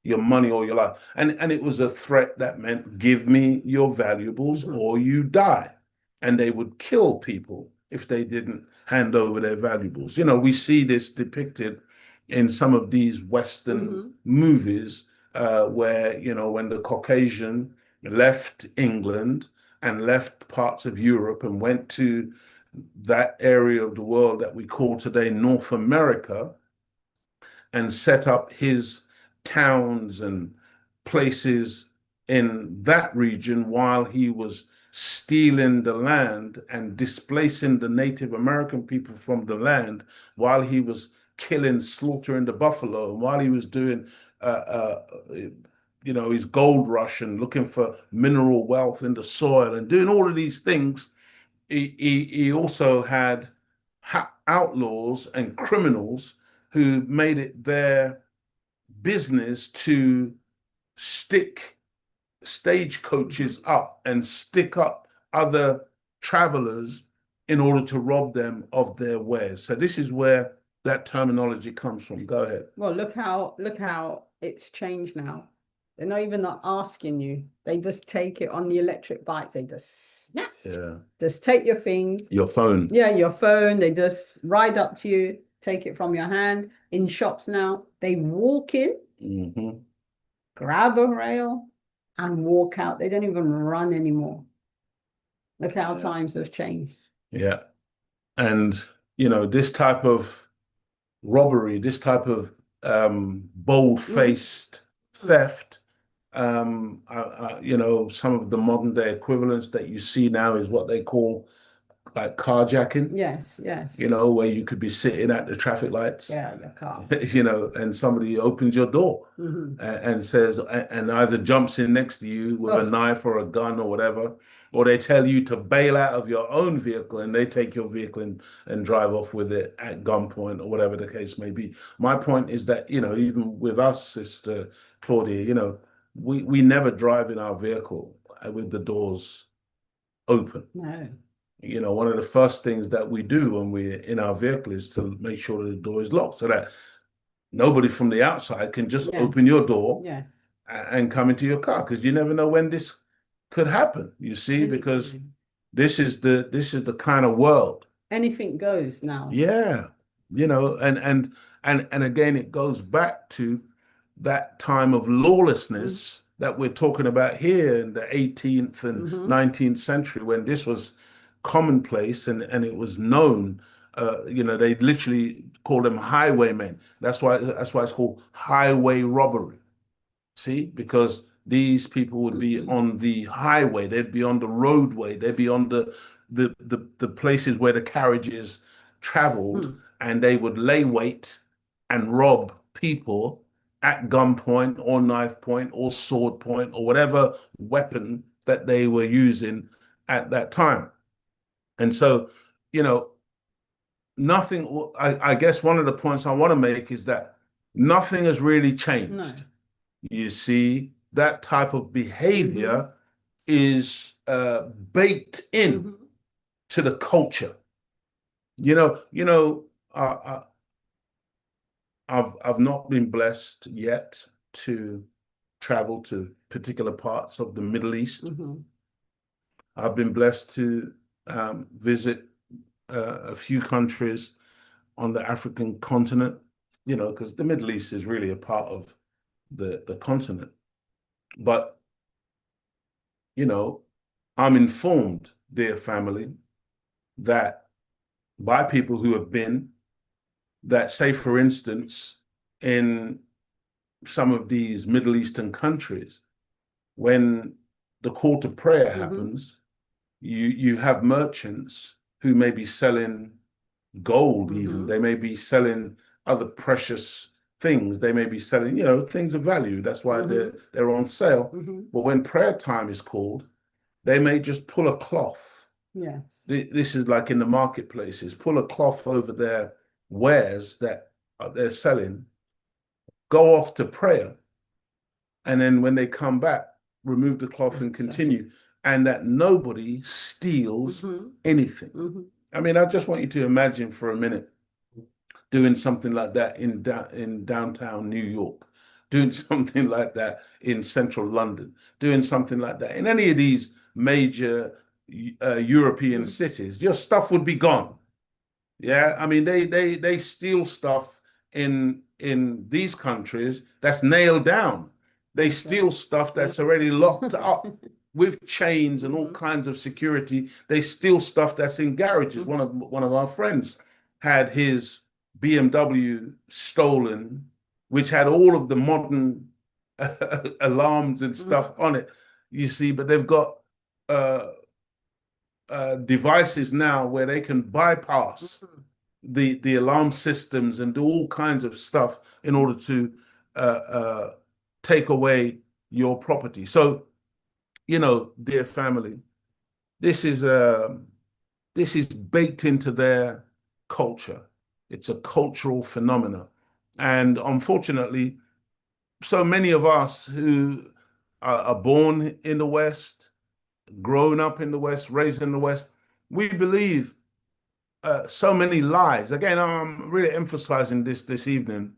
your money or your life." And it was a threat that meant, "Give me your valuables or you die." And they would kill people if they didn't hand over their valuables. You know, we see this depicted in some of these Western movies where, you know, when the Caucasian left England and left parts of Europe and went to that area of the world that we call today North America and set up his towns and places in that region while he was stealing the land and displacing the Native American people from the land, while he was killing, slaughtering the buffalo, and while he was doing, you know, his gold rush and looking for mineral wealth in the soil and doing all of these things. He also had outlaws and criminals who made it their business to stick stagecoaches up and stick up other travelers in order to rob them of their wares. So this is where that terminology comes from. Go ahead. Well, look how it's changed now. They're not even not asking you. They just take it on the electric bikes. They just snap. Yeah. Just take your things. Your phone. Yeah, your phone. They just ride up to you, take it from your hand. In shops now, they walk in, grab a rail, and walk out. They don't even run anymore. Look how times have changed. Yeah. And, you know, this type of robbery, this type of bold-faced theft, you know, some of the modern day equivalents that you see now is what they call like carjacking. Yes, yes. You know, where you could be sitting at the traffic lights. Yeah, the car. You know, and somebody opens your door and says, and either jumps in next to you with a knife or a gun or whatever, or they tell you to bail out of your own vehicle and they take your vehicle and drive off with it at gunpoint or whatever the case may be. My point is that, you know, even with us, Sister Claudia, you know, we never drive in our vehicle with the doors open. No. You know, one of the first things that we do when we're in our vehicle is to make sure that the door is locked so that nobody from the outside can just open your door and come into your car, because you never know when this could happen, you see, because this is the kind of world. Anything goes now. Yeah. You know, and again, it goes back to that time of lawlessness that we're talking about here in the 18th and 19th century, when this was commonplace and it was known. You know, they literally call them highwaymen. That's why it's called highway robbery. See, because these people would be on the highway, they'd be on the roadway, they'd be on the places where the carriages traveled, and they would lay wait and rob people at gunpoint or knife point or sword point or whatever weapon that they were using at that time. And so, you know, nothing, I guess one of the points I want to make is that nothing has really changed. No. You see, that type of behavior is baked in to the culture. You know, I've not been blessed yet to travel to particular parts of the Middle East. I've been blessed to visit a few countries on the African continent, you know, because the Middle East is really a part of the continent. But, you know, I'm informed, dear family, that by people who have been, that say, for instance, in some of these Middle Eastern countries, when the call to prayer happens, you have merchants who may be selling gold, even they may be selling other precious things. They may be selling, things of value. That's why they're on sale. But when prayer time is called, they may just pull a cloth. Yes. This is like in the marketplaces, pull a cloth over their wares that they're selling, go off to prayer, and then when they come back, remove the cloth and continue, and that nobody steals anything. I mean, I just want you to imagine for a minute doing something like that in downtown New York, doing something like that in central London, doing something like that in any of these major European cities. Your stuff would be gone. Yeah, I mean they steal stuff in these countries that's nailed down. They steal stuff that's already locked up with chains and all kinds of security. They steal stuff that's in garages. One of our friends had his BMW stolen, which had all of the modern alarms and stuff on it. You see, but they've got devices now where they can bypass the alarm systems and do all kinds of stuff in order to take away your property. So, dear family, this is baked into their culture. It's a cultural phenomenon. And unfortunately, so many of us who are born in the West, grown up in the West, raised in the West, we believe so many lies. Again, I'm really emphasizing this evening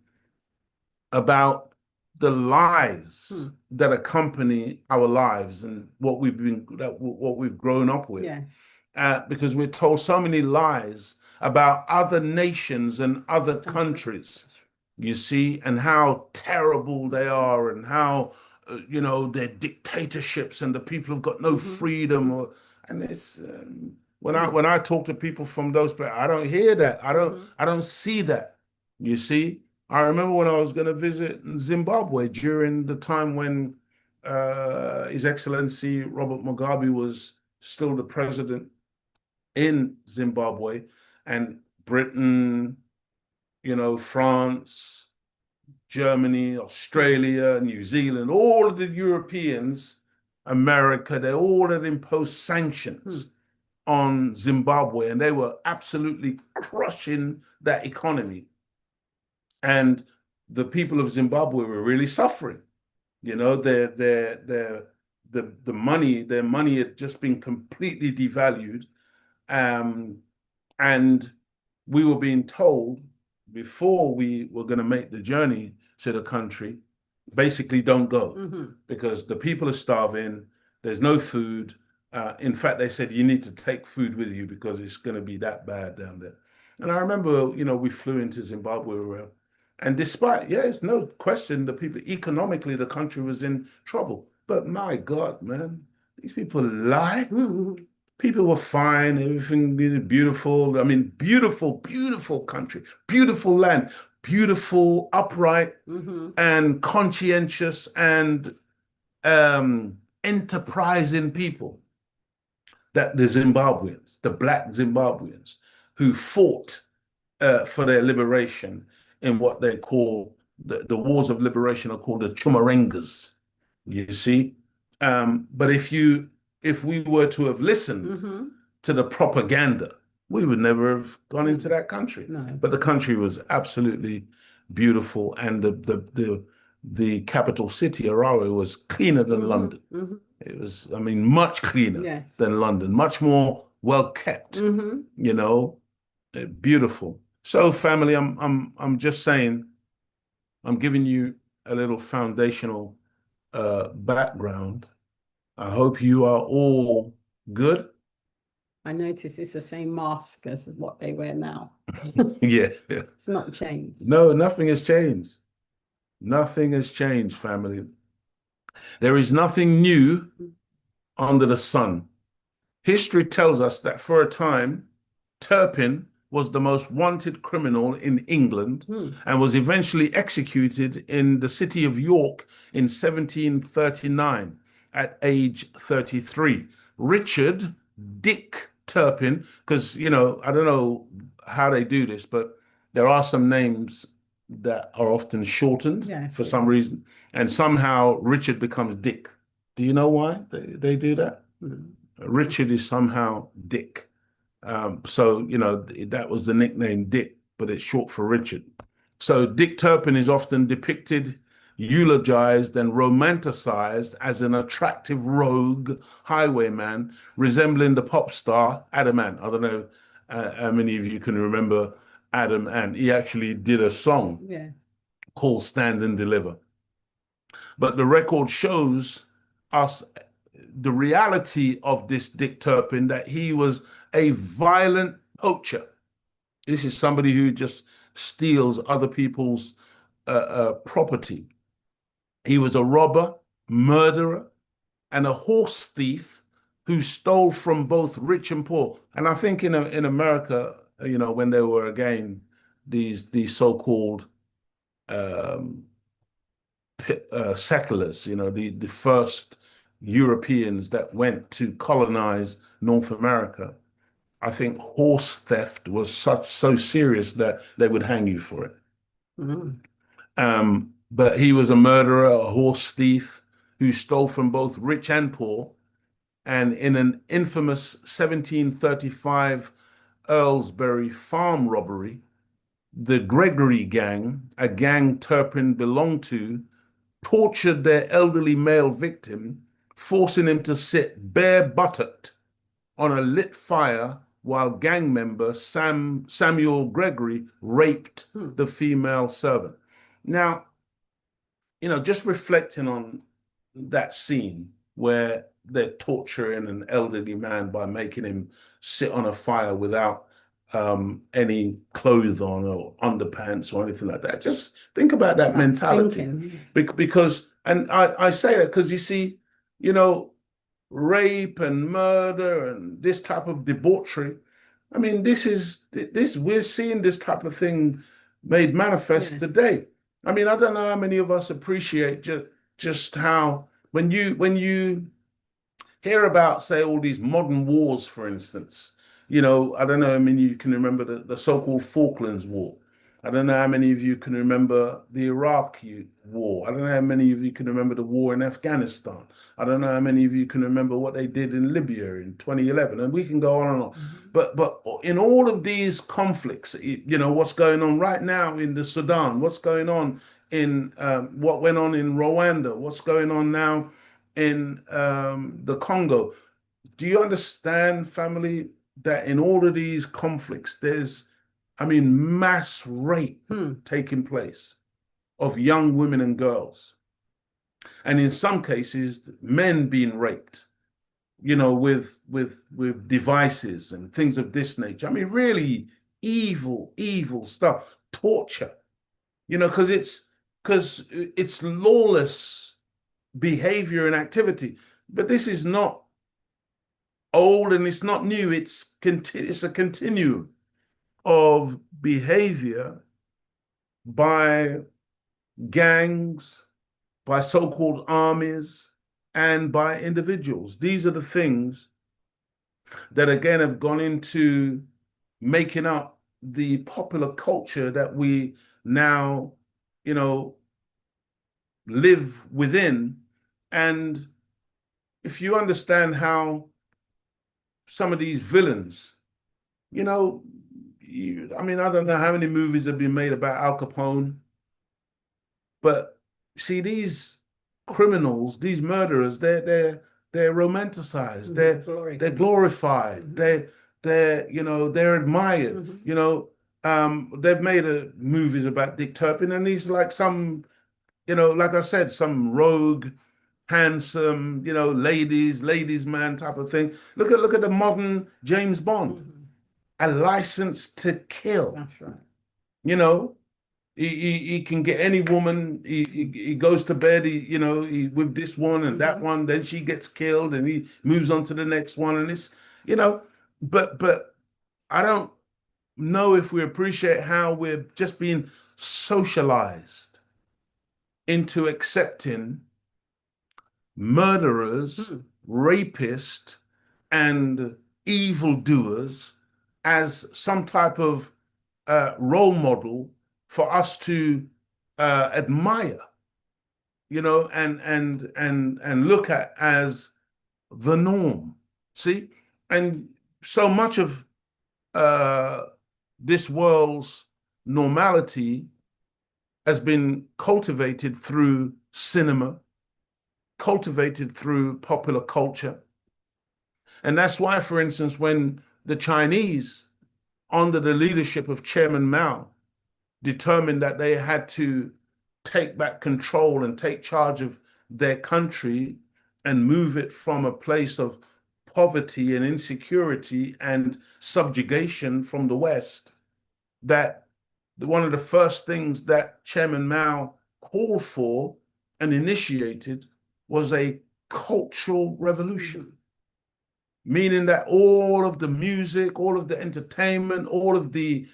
about the lies that accompany our lives and what we've grown up with. Yes. Because we're told so many lies about other nations and other countries, you see, and how terrible they are and how, they're dictatorships and the people have got no freedom. And it's when I talk to people from those places, I don't hear that. I don't see that. You see, I remember when I was going to visit Zimbabwe during the time when His Excellency Robert Mugabe was still the president in Zimbabwe, and Britain, France, Germany, Australia, New Zealand, all of the Europeans, America, they all had imposed sanctions on Zimbabwe, and they were absolutely crushing that economy. And the people of Zimbabwe were really suffering. Their money had just been completely devalued. And we were being told before we were going to make the journey to the country, basically don't go because the people are starving. There's no food. In fact, they said you need to take food with you because it's going to be that bad down there. And I remember, we flew into Zimbabwe, and despite, it's no question, the people, economically, the country was in trouble. But my God, man, these people lie. People were fine. Everything was beautiful. I mean, beautiful, beautiful country, beautiful land, beautiful, upright, and conscientious and enterprising people. That the Zimbabweans, the black Zimbabweans, who fought for their liberation in what they call the wars of liberation are called the Chumarengas. You see, but if we were to have listened to the propaganda, we would never have gone into that country. No. But the country was absolutely beautiful, and the capital city, Harare, was cleaner than London. It was, I mean, much cleaner than London, much more well kept. Beautiful. So, family, I'm just saying, I'm giving you a little foundational background. I hope you are all good. I notice it's the same mask as what they wear now. Yeah. It's not changed. No, nothing has changed. Nothing has changed, family. There is nothing new under the sun. History tells us that for a time, Turpin was the most wanted criminal in England and was eventually executed in the city of York in 1739 at age 33. Richard Dick Turpin, because, I don't know how they do this, but there are some names that are often shortened Yes, for yeah. some reason, and somehow Richard becomes Dick. Do you know why they do that? Richard is somehow Dick. So, that was the nickname Dick, but it's short for Richard. So Dick Turpin is often depicted, eulogized, and romanticized as an attractive rogue highwayman resembling the pop star Adam Ant. I don't know how many of you can remember Adam Ant. He actually did a song called Stand and Deliver. But the record shows us the reality of this Dick Turpin, that he was a violent poacher. This is somebody who just steals other people's property. He was a robber, murderer, and a horse thief who stole from both rich and poor. And I think in America, when there were again these so-called settlers, the first Europeans that went to colonize North America, I think horse theft was so serious that they would hang you for it. But he was a murderer, a horse thief who stole from both rich and poor. And in an infamous 1735 Earlsbury farm robbery, the Gregory gang, a gang Turpin belonged to, tortured their elderly male victim, forcing him to sit bare-buttocked on a lit fire while gang member Samuel Gregory raped the female servant. Now, just reflecting on that scene where they're torturing an elderly man by making him sit on a fire without any clothes on or underpants or anything like that. Just think about that mentality. Because, and I say that because you see, rape and murder and this type of debauchery. I mean, we're seeing this type of thing made manifest today. I mean, I don't know how many of us appreciate just how when you hear about, say, all these modern wars, for instance, I don't know how many of you can remember the so-called Falklands War. I don't know how many of you can remember the Iraqi war. I don't know how many of you can remember the war in Afghanistan. I don't know how many of you can remember what they did in Libya in 2011. And we can go on and on. But in all of these conflicts, what's going on right now in the Sudan, what's going on in what went on in Rwanda, what's going on now in the Congo. Do you understand, family, that in all of these conflicts, there's mass rape taking place of young women and girls. And in some cases, men being raped, with devices and things of this nature. I mean, really evil stuff, torture, because it's lawless behavior and activity. But this is not old and it's not new. It's a continuum of behavior by gangs, by so-called armies, and by individuals. These are the things that again have gone into making up the popular culture that we now, live within. And if you understand how some of these villains, I don't know how many movies have been made about Al Capone, but see, these criminals, these murderers, they're romanticized, they're glorified, they're admired. They've made movies about Dick Turpin, and he's like some, like I said, some rogue, handsome, ladies man type of thing. Look at the modern James Bond, a license to kill. That's right. He can get any woman. He goes to bed. With this one and that one. Then she gets killed, and he moves on to the next one. And it's but I don't know if we appreciate how we're just being socialized into accepting murderers, rapists, and evildoers as some type of role model for us to admire, you know, and look at as the norm. See, and so much of this world's normality has been cultivated through cinema, cultivated through popular culture. And that's why, for instance, when the Chinese, under the leadership of Chairman Mao, determined that they had to take back control and take charge of their country and move it from a place of poverty and insecurity and subjugation from the West, that one of the first things that Chairman Mao called for and initiated was a cultural revolution, meaning that all of the music, all of the entertainment, all of the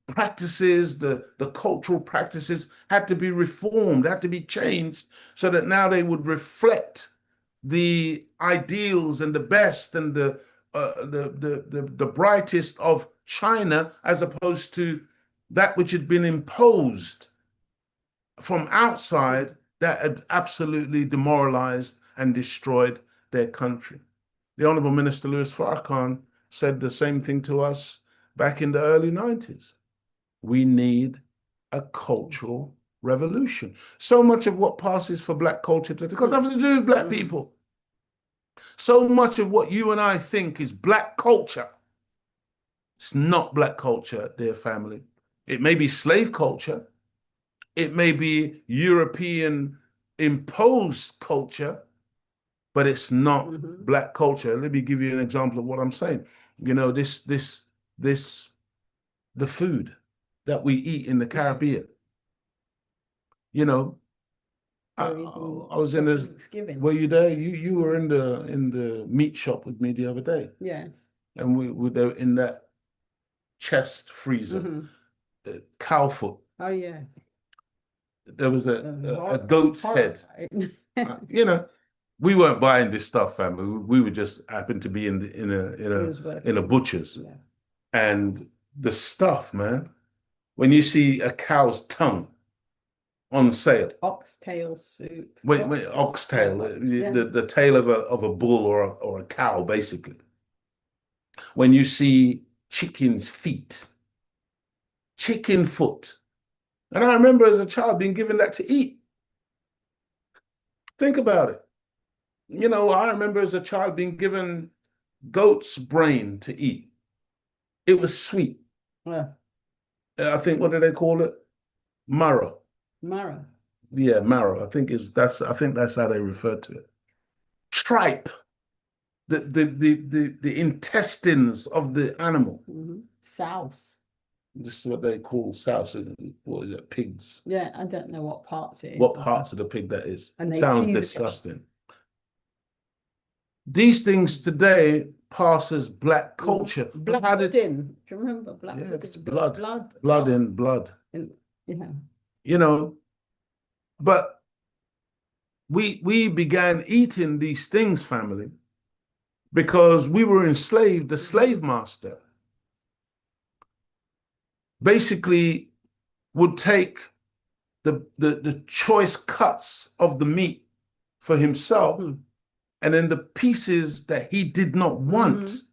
practices, the cultural practices had to be reformed, had to be changed so that now they would reflect the ideals and the best and the brightest of China, as opposed to that which had been imposed from outside that had absolutely demoralized and destroyed their country. The Honorable Minister Louis Farrakhan said the same thing to us back in the early 90s. We need a cultural revolution. So much of what passes for Black culture today got nothing to do with Black people. So much of what you and I think is Black culture, it's not Black culture, dear family. It may be slave culture. It may be European imposed culture, but it's not Black culture. Let me give you an example of what I'm saying. You know, the food that we eat in the Caribbean. You know, I was in the. Were you there? You were in the meat shop with me the other day. Yes. And we were there in that chest freezer, cow foot. Oh yeah. There was a goat's head. You know, we weren't buying this stuff, family. We were just happened to be in a butcher's, and the stuff, man. When you see a cow's tongue on sale, oxtail soup. Wait, oxtail, the tail of a bull or a cow, basically. When you see chicken's feet, chicken foot, and I remember as a child being given that to eat. Think about it. You know, I remember as a child being given goat's brain to eat. It was sweet. Yeah. I think, what do they call it? Marrow. Marrow. Yeah, marrow. I think that's how they refer to it. Tripe. The intestines of the animal. Souse. This is what they call souse. What is it? Pigs. Yeah, I don't know what parts it is. What parts of the pig that is. And sounds disgusting. These things today pass as Black culture. Blood pudding. Do you remember blood? Yeah, it's blood. Blood in blood. Yeah. You know, but we began eating these things, family, because we were enslaved. The slave master basically would take the choice cuts of the meat for himself, and then the pieces that he did not want,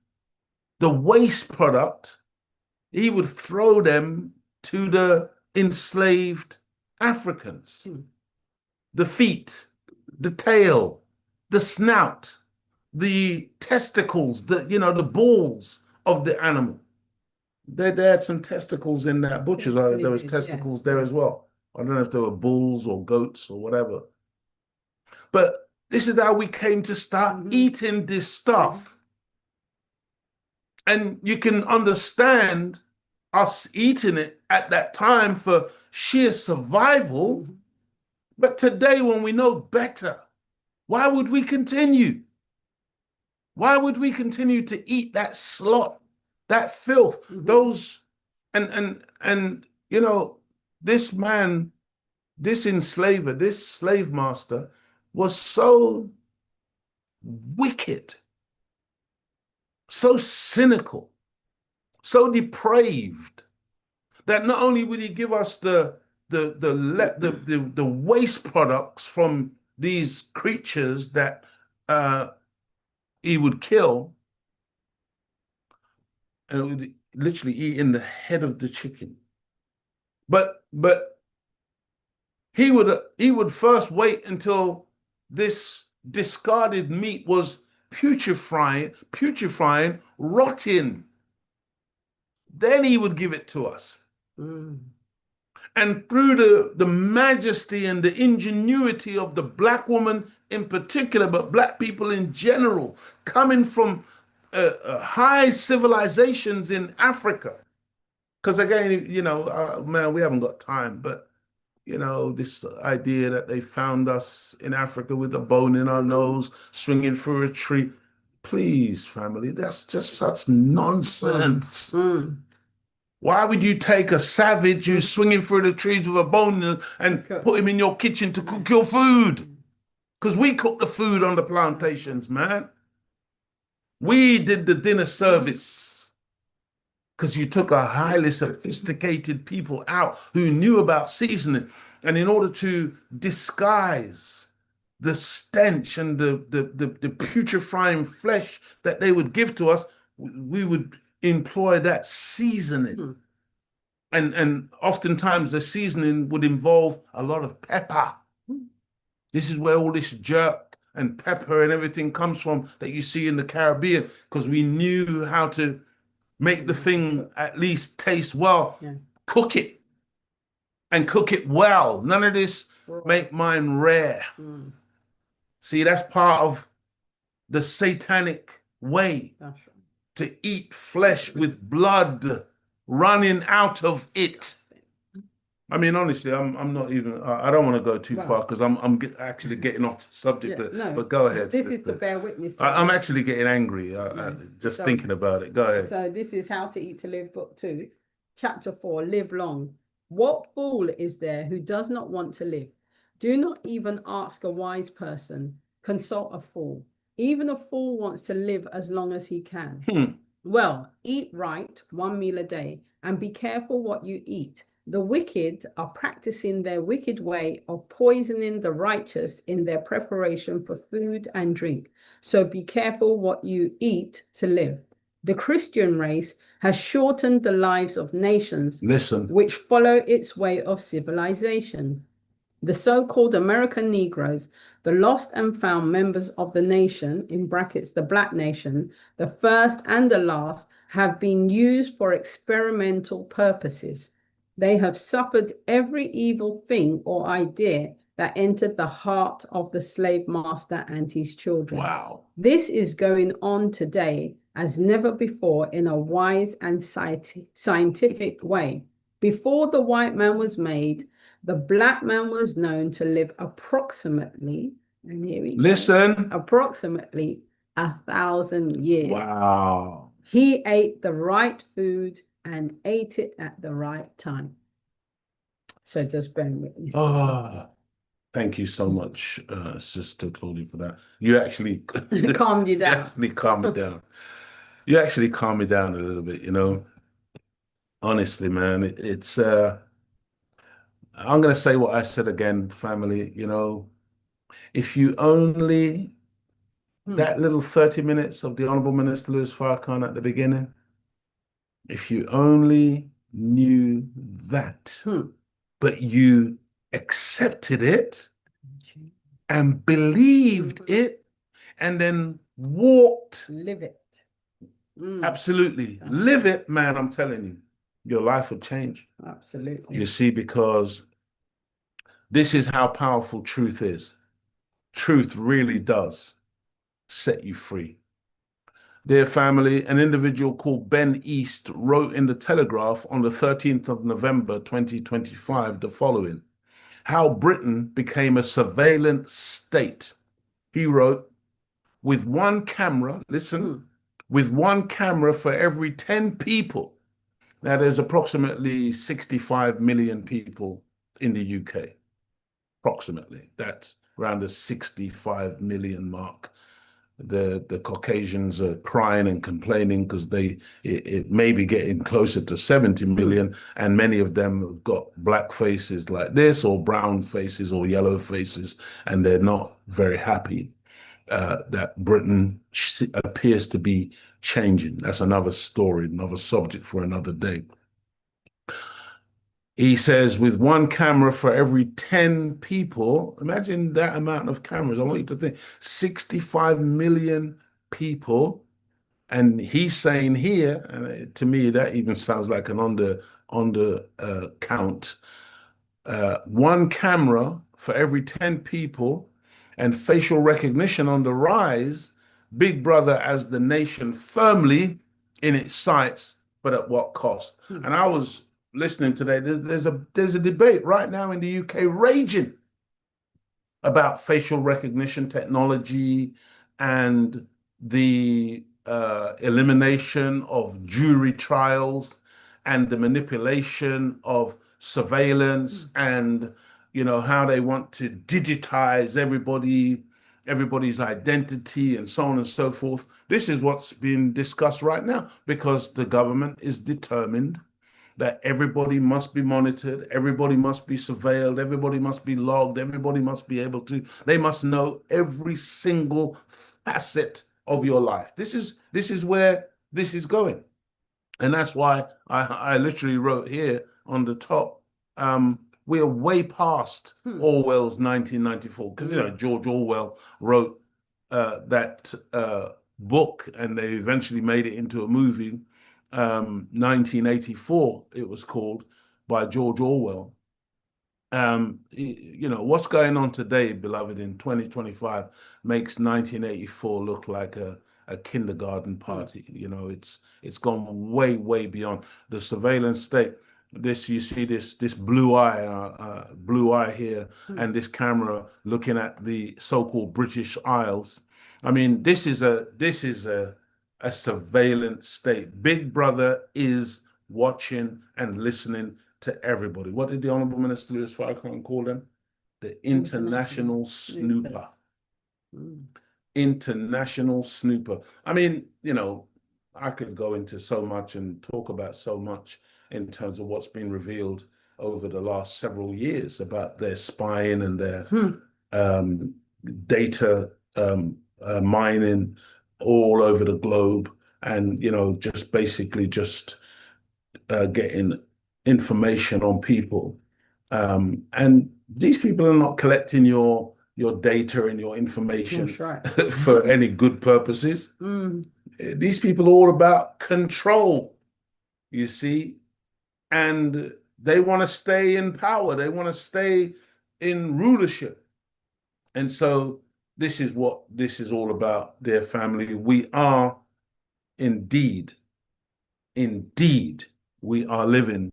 the waste product, he would throw them to the enslaved Africans. The feet, the tail, the snout, the testicles, the balls of the animal. They had some testicles in that butcher's. There was testicles there as well. I don't know if they were bulls or goats or whatever. But this is how we came to start eating this stuff. And you can understand us eating it at that time for sheer survival. But today, when we know better, why would we continue? Why would we continue to eat that slop, that filth, those, and you know, this man, this enslaver, this slave master was so wicked, so cynical, so depraved, that not only would he give us the waste products from these creatures that he would kill, and it would literally eat in the head of the chicken. But he would first wait until this discarded meat was putrefying, rotting. Then he would give it to us. And through the majesty and the ingenuity of the black woman in particular, but black people in general, coming from high civilizations in Africa. Because again, man, we haven't got time, but this idea that they found us in Africa with a bone in our nose, swinging through a tree. Please, family, that's just such nonsense. Why would you take a savage who's swinging through the trees with a bone and put him in your kitchen to cook your food? Because we cook the food on the plantations, man. We did the dinner service because you took a highly sophisticated people out who knew about seasoning. And in order to disguise the stench and the putrefying flesh that they would give to us, we would employ that seasoning. And oftentimes the seasoning would involve a lot of pepper. This is where all this jerk and pepper and everything comes from that you see in the Caribbean, because we knew how to make the thing at least taste well. Cook it and cook it well. None of this make mine rare. See, that's part of the satanic way to eat flesh with blood running out of it. I mean, honestly, I'm not even. I don't want to go too far because I'm actually getting off the subject. But go ahead. This is the Bear Witness. I'm actually getting angry just thinking about it. Go ahead. So this is How to Eat to Live, Book 2, Chapter 4, Live Long. What fool is there who does not want to live? Do not even ask a wise person. Consult a fool. Even a fool wants to live as long as he can. Well, eat right, 1 meal a day, and be careful what you eat. The wicked are practicing their wicked way of poisoning the righteous in their preparation for food and drink. So be careful what you eat to live. The Christian race has shortened the lives of nations, which follow its way of civilization. The so-called American Negroes, the lost and found members of the nation, in brackets, the Black nation, the first and the last, have been used for experimental purposes. They have suffered every evil thing or idea that entered the heart of the slave master and his children. Wow. This is going on today as never before in a wise and scientific way. Before the white man was made, the black man was known to live approximately, and here we go, approximately 1,000 years. Wow. He ate the right food and ate it at the right time. So just bear with me. Thank you so much, Sister Claudia, for that. You actually calmed you down. You actually calmed me down. You actually calmed me down a little bit, Honestly, man, it's I'm gonna say what I said again, family, if you only that little 30 minutes of the Honorable Minister Louis Farrakhan at the beginning, if you only knew that, but you accepted it and believed it and then walked. Live it. Absolutely. Live it, man, I'm telling you. Your life would change. Absolutely. You see, because this is how powerful truth is. Truth really does set you free. Dear family, an individual called Ben East wrote in the Telegraph on the 13th of November, 2025, the following: how Britain became a surveillance state. He wrote, with one camera, listen, with one camera for every 10 people. Now, there's approximately 65 million people in the UK. Approximately. That's around the 65 million mark. the Caucasians are crying and complaining because it may be getting closer to 70 million, and many of them have got black faces like this, or brown faces, or yellow faces, and they're not very happy that Britain appears to be changing. That's another story, another subject for another day. He says, with one camera for every 10 people, imagine that amount of cameras. I want you to think 65 million people. And he's saying here, and to me, that even sounds like an under count. One camera for every 10 people, and facial recognition on the rise. Big Brother as the nation firmly in its sights, but at what cost? And I was listening today. There's a debate right now in the UK raging about facial recognition technology and the elimination of jury trials and the manipulation of surveillance, and how they want to digitize everybody's identity and so on and so forth. This is what's being discussed right now because the government is determined that everybody must be monitored, everybody must be surveilled, everybody must be logged, everybody must be able to, they must know every single facet of your life. This is where this is going. And that's why I literally wrote here on the top, we are way past Orwell's 1994, because George Orwell wrote that book, and they eventually made it into a movie. 1984, it was called, by George Orwell. What's going on today, beloved, in 2025 makes 1984 look like a kindergarten party. It's gone way beyond the surveillance state. You see this blue eye here, and this camera looking at the so-called British Isles. I mean, this is a surveillance state. Big Brother is watching and listening to everybody. What did the Honourable Minister Louis Farrakhan call them? The international snooper. International snooper. I mean, I could go into so much and talk about so much in terms of what's been revealed over the last several years about their spying and their data mining all over the globe, and just basically getting information on people. And these people are not collecting your data and your information for any good purposes. These people are all about control, you see, and they want to stay in power. They want to stay in rulership. And so this is what this is all about, dear family. We are indeed, we are living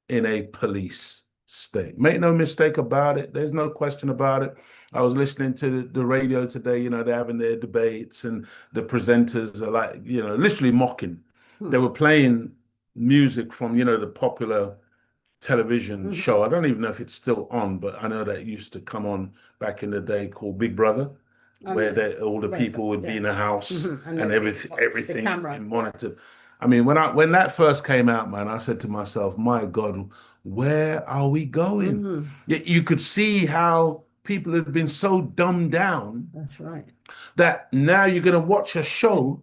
in a police state. Make no mistake about it. There's no question about it. I was listening to the radio today, they're having their debates, and the presenters are like, literally mocking. They were playing music from, the popular television show. I don't even know if it's still on, but I know that it used to come on back in the day, called Big Brother, where all the people would be in a house and everything monitored. I mean, when that first came out, man, I said to myself, my God, where are we going? You could see how people have been so dumbed down. That's right. That now you're going to watch a show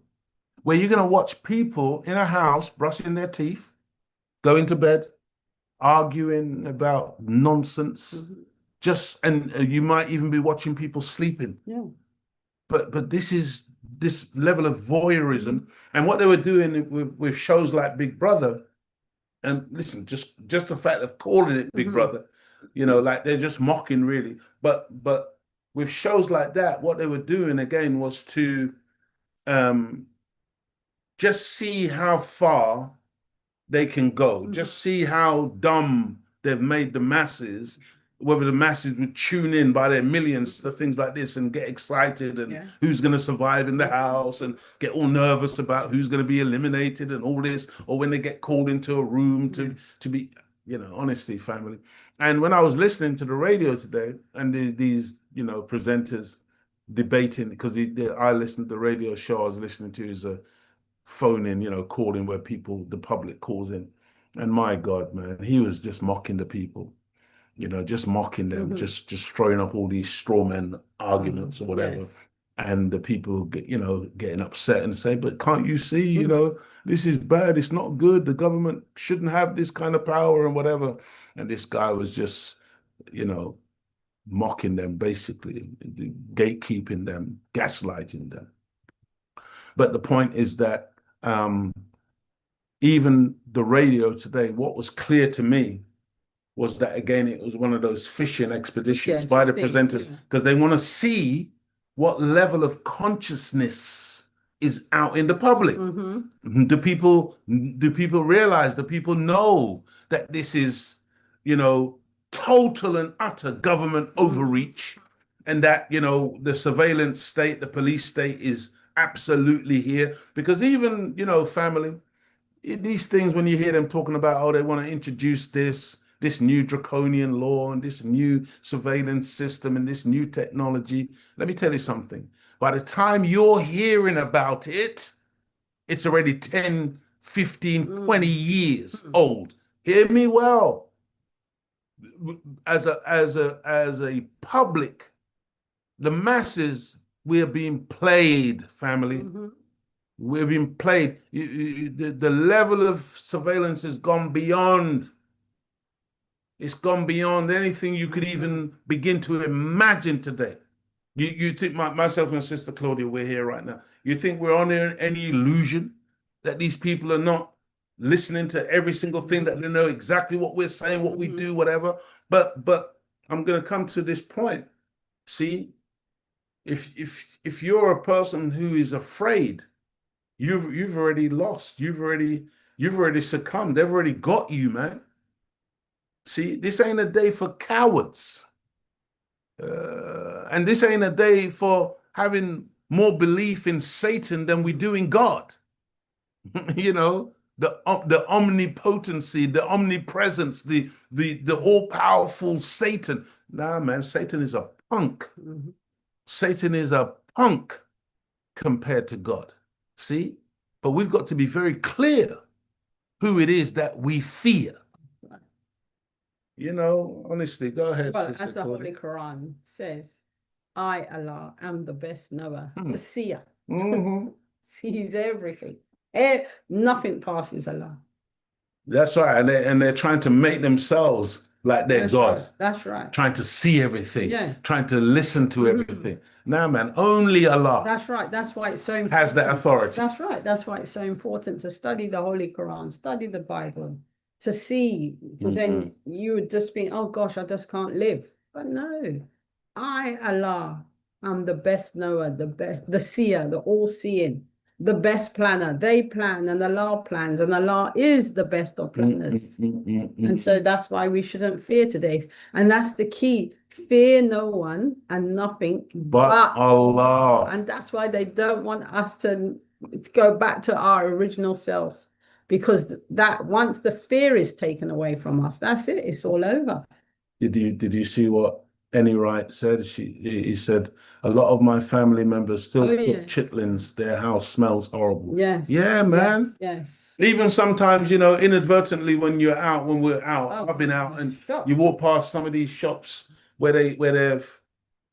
where you're going to watch people in a house brushing their teeth, going to bed, arguing about nonsense, and you might even be watching people sleeping. Yeah. But this is this level of voyeurism, and what they were doing with shows like Big Brother. And listen, just the fact of calling it Big Brother, like they're just mocking, really. But with shows like that, what they were doing again was to just see how far they can go, just see how dumb they've made the masses, whether the masses would tune in by their millions to things like this and get excited, and who's going to survive in the house, and get all nervous about who's going to be eliminated and all this, or when they get called into a room to be, honestly, family. And when I was listening to the radio today, and these, presenters debating, because I listened to the radio show I was listening to, is a phone in, calling where the public calls in. And my God, man, he was just mocking the people, just mocking them, just throwing up all these straw man arguments or whatever. Yes. And the people getting upset and saying, but can't you see, this is bad, it's not good, the government shouldn't have this kind of power and whatever. And this guy was just, mocking them, basically, gatekeeping them, gaslighting them. But the point is that even the radio today, what was clear to me was that, again, it was one of those fishing expeditions by the presenters, because they want to see what level of consciousness is out in the public. Do people realize, do people know that this is, total and utter government overreach, and that, the surveillance state, the police state is absolutely here? Because even, family, these things, when you hear them talking about, oh, they want to introduce this new draconian law and this new surveillance system and this new technology, let me tell you something. By the time you're hearing about it, it's already 10, 15, 20 years old. Hear me well. As a public, the masses, we are being played, family. We're being played. The level of surveillance has gone beyond. It's gone beyond anything you could even begin to imagine today. You think myself and Sister Claudia, we're here right now. You think we're under any illusion that these people are not listening to every single thing, that they know exactly what we're saying, what we do, whatever? But I'm going to come to this point. See, if you're a person who is afraid, you've already lost. You've already succumbed. They've already got you, man. See, this ain't a day for cowards. And this ain't a day for having more belief in Satan than we do in God. The omnipotency, the omnipresence, the all-powerful Satan. Nah, man, Satan is a punk. Satan is a punk compared to God. See? But we've got to be very clear who it is that we fear. Honestly, go ahead. Well, Sister as the Claudia. Holy Quran says, I, Allah, am the best knower, the seer. Sees everything. Nothing passes Allah. That's right. And they're trying to make themselves like they're God. Right. That's right. Trying to see everything. Trying to listen to everything. Now, man, only Allah. That's right. That's why it's so important. Has that authority. That's right. That's why it's so important to study the Holy Quran, study the Bible, to see, because then you would just think, oh gosh, I just can't live. But no, I, Allah, am the best knower, the seer, the all-seeing, the best planner. They plan and Allah plans, and Allah is the best of planners. And so that's why we shouldn't fear today. And that's the key. Fear no one and nothing but Allah. And that's why they don't want us to go back to our original selves. Because that once the fear is taken away from us, that's it. It's all over. Did you see what Any Wright said? He said, a lot of my family members still cook chitlins. Their house smells horrible. Yes. Yeah, man. Yes. Even sometimes, inadvertently, when we're out, I've been out, and you walk past some of these shops where they're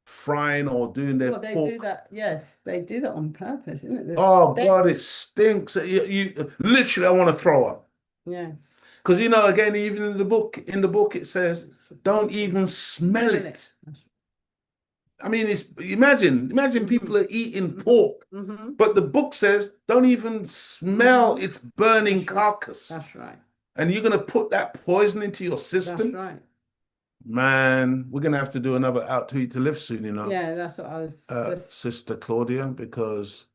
frying or doing their they pork. do that. Yes, they do that on purpose, isn't it? God, it stinks. You literally, I want to throw up. Yes. Because again, even in the book it says, don't even smell it. I mean, imagine people are eating pork, but the book says, don't even smell its burning carcass. That's right. And you're going to put that poison into your system? That's right. Man, we're going to have to do another Out to Eat to Live soon, Yeah, that's what I was Sister Claudia, because,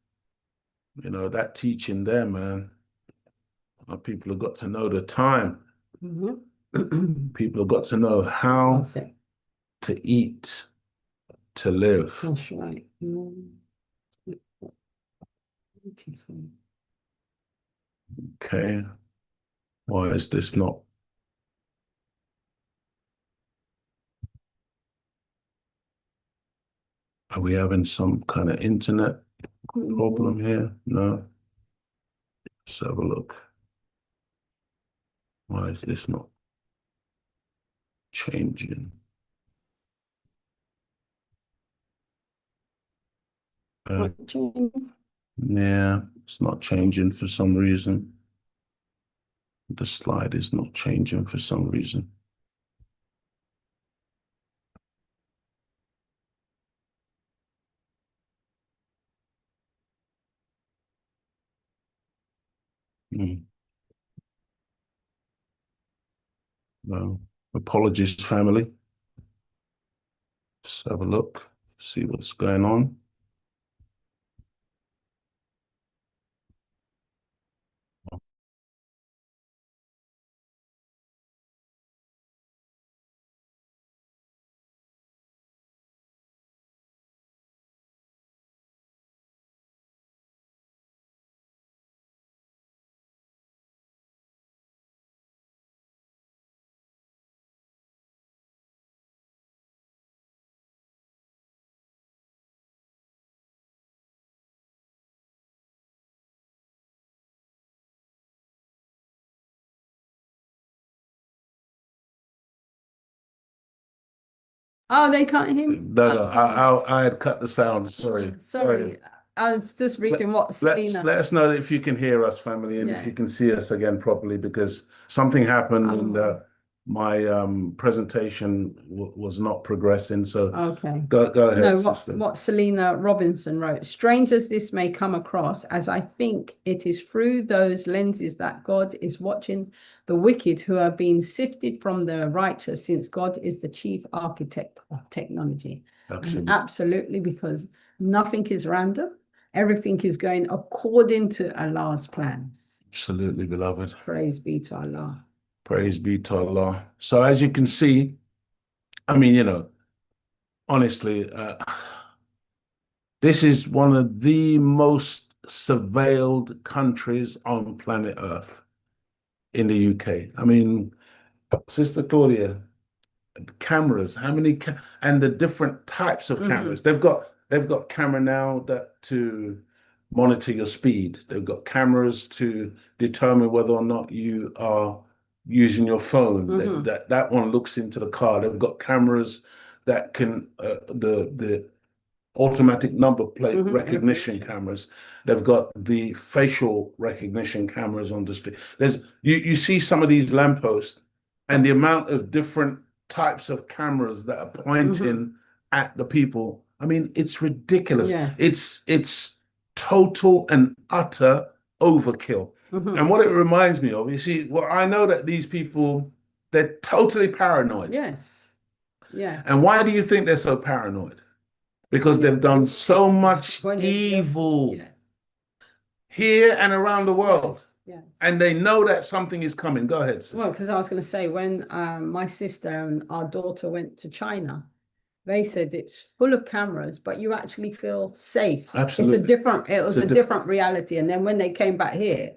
that teaching there, man, people have got to know the time. People have got to know how to eat to live. That's right. Okay. Why is this not? Are we having some kind of internet problem here? No. Let's have a look. Why is this not changing? Yeah, it's not changing for some reason. The slide is not changing for some reason. Well, apologies, family. Just have a look, see what's going on. Oh, they can't hear me? No, I had cut the sound. Sorry. Sorry. I was just reading what Selena. Let us know if you can hear us, family, and if you can see us again properly, because something happened and my presentation was not progressing. So okay. Go ahead, No, sister. what Selena Robinson wrote. Strange as this may come across, as I think it is through those lenses that God is watching the wicked who are being sifted from the righteous, since God is the chief architect of technology. And absolutely, because nothing is random. Everything is going according to Allah's plans. Absolutely, beloved. Praise be to Allah. Praise be to Allah. So as you can see, I mean, honestly, this is one of the most surveilled countries on planet Earth in the UK. I mean, Sister Claudia, cameras, how many and the different types of cameras. They've got camera now that to monitor your speed. They've got cameras to determine whether or not you are using your phone. That one looks into the car. They've got cameras that can the automatic number plate recognition cameras. They've got the facial recognition cameras on the street. You see some of these lampposts and the amount of different types of cameras that are pointing at the people. I mean, it's ridiculous. Yes. It's total and utter overkill. And what it reminds me of, you see, well, I know that these people, they're totally paranoid. Yes. Yeah. And why do you think they're so paranoid? Because they've done so much evil here and around the world. Yes. And they know that something is coming. Go ahead, sister. Well, because I was going to say, when my sister and our daughter went to China, they said it's full of cameras, but you actually feel safe. Absolutely. It was a different reality. And then when they came back here,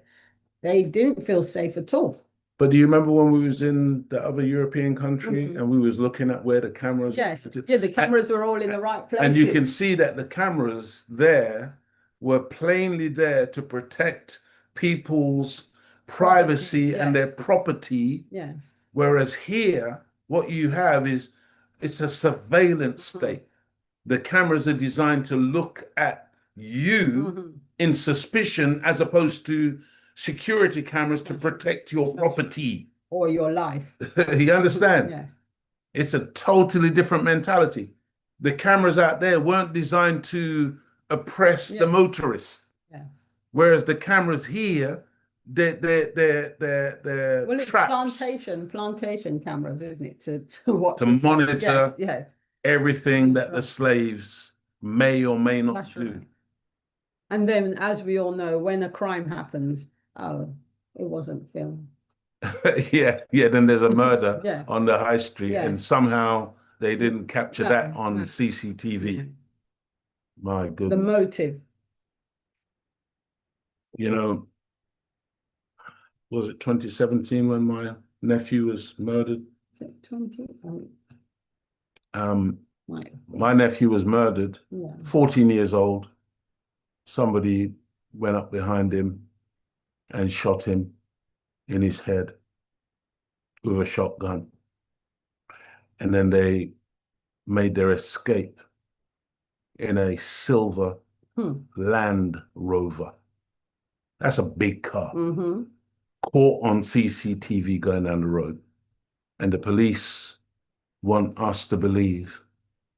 they didn't feel safe at all. But do you remember when we was in the other European country and we was looking at where the cameras? Yes. Yeah, the cameras were all in the right place. And you can see that the cameras there were plainly there to protect people's privacy and their property. Yes. Whereas here, what you have is it's a surveillance state. The cameras are designed to look at you in suspicion, as opposed to security cameras to protect your property or your life. You understand? Yes. It's a totally different mentality. The cameras out there weren't designed to oppress the motorist. Yes. Whereas the cameras here, they're well, it's traps. plantation cameras, isn't it? To watch, to monitor everything that the slaves may or may not do. Right. And then, as we all know, when a crime happens, it wasn't filmed. Then there's a murder on the high street, and somehow they didn't capture that on CCTV. My goodness. The motive. Was it 2017 when my nephew was murdered? Is it 20? My nephew was murdered, Yeah. 14 years old. Somebody went up behind him and shot him in his head with a shotgun. And then they made their escape in a silver Land Rover. That's a big car. Mm-hmm. Caught on CCTV going down the road. And the police want us to believe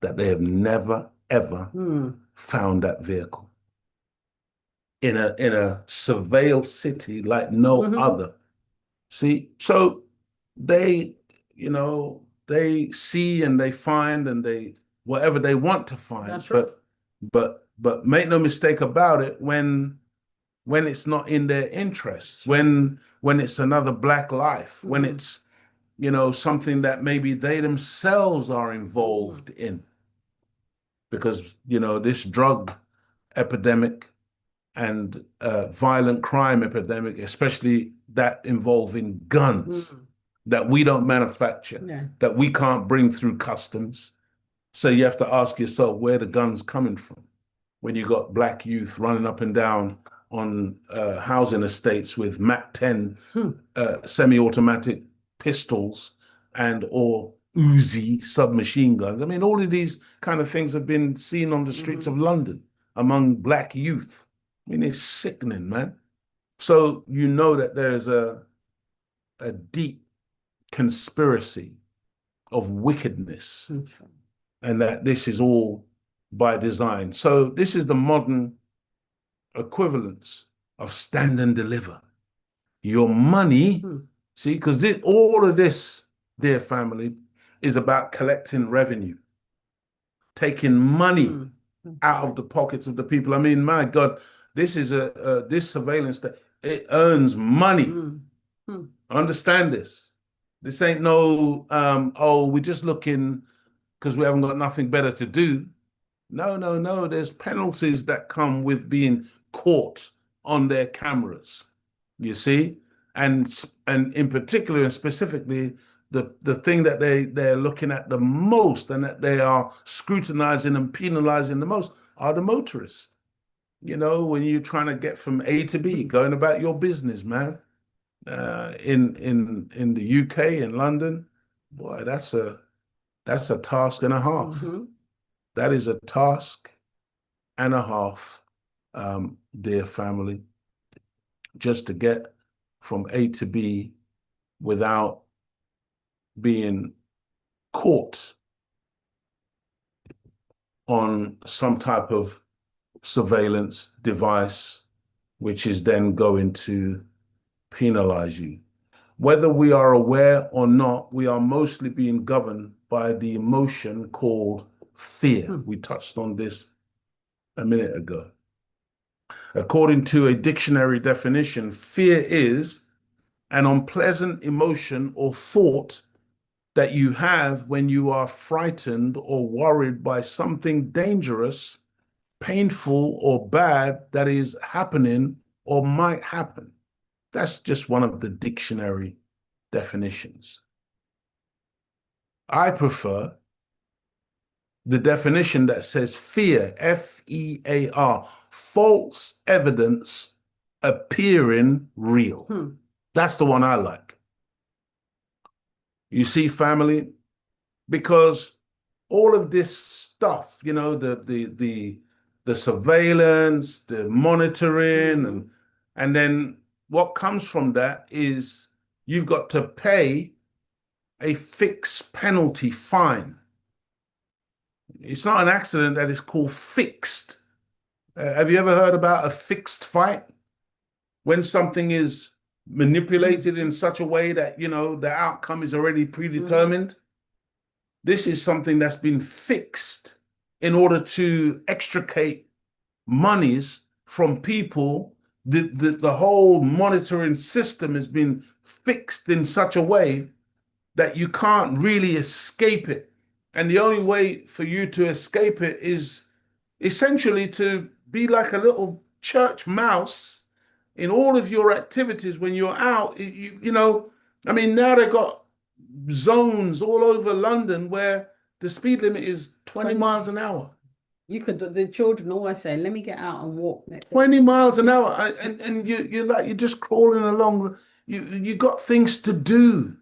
that they have never, ever found that vehicle. In a surveilled city like no other. See, so they, they see and they find and they whatever they want to find. That's right. But make no mistake about it, when it's not in their interests, when it's another black life, when it's something that maybe they themselves are involved in, because this drug epidemic and violent crime epidemic, especially that involving guns that we don't manufacture, that we can't bring through customs. So you have to ask yourself where the gun's coming from when you got black youth running up and down on housing estates with MAC-10 semi-automatic pistols and or Uzi submachine guns. I mean, all of these kind of things have been seen on the streets of London among black youth. I mean, it's sickening, man. So you know that there's a deep conspiracy of wickedness, and that this is all by design. So this is the modern equivalence of stand and deliver. Your money, see, because all of this, dear family, is about collecting revenue, taking money out of the pockets of the people. I mean, my God, this is this surveillance that it earns money. Understand this. This ain't no, we're just looking because we haven't got nothing better to do. No. There's penalties that come with being caught on their cameras, you see? And in particular and specifically, the thing that they're looking at the most and that they are scrutinizing and penalizing the most are the motorists. When you're trying to get from A to B, going about your business, man. In the UK, in London, boy, that's a task and a half. That is a task and a half, dear family, just to get from A to B without being caught on some type of surveillance device, which is then going to penalize you. Whether we are aware or not, we are mostly being governed by the emotion called fear. We touched on this a minute ago. According to a dictionary definition, fear is an unpleasant emotion or thought that you have when you are frightened or worried by something dangerous, painful, or bad that is happening or might happen. That's just one of the dictionary definitions. I prefer the definition that says fear, F-E-A-R, false evidence appearing real. That's the one I like. You see, family, because all of this stuff, the surveillance, the monitoring, and then what comes from that is you've got to pay a fixed penalty fine. It's not an accident that it's called fixed. Have you ever heard about a fixed fight? When something is manipulated in such a way that, the outcome is already predetermined. This is something that's been fixed in order to extricate monies from people. The whole monitoring system has been fixed in such a way that you can't really escape it. And the only way for you to escape it is essentially to be like a little church mouse in all of your activities when you're out. I mean, now they've got zones all over London where the speed limit is 20 miles an hour. You could, the children always say, let me get out and walk. 20 miles an hour. And you're just crawling along. You got things to do.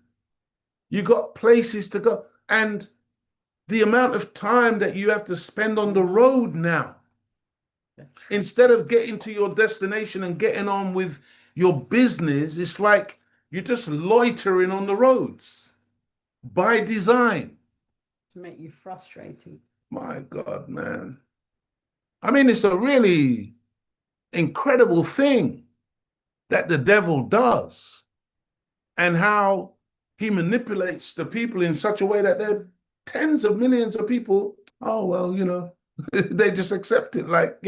You got places to go. And the amount of time that you have to spend on the road now, instead of getting to your destination and getting on with your business, it's like you're just loitering on the roads by design. To make you frustrated. My God, man. I mean, it's a really incredible thing that the devil does, and how he manipulates the people in such a way that there are tens of millions of people, oh, well, they just accept it, like,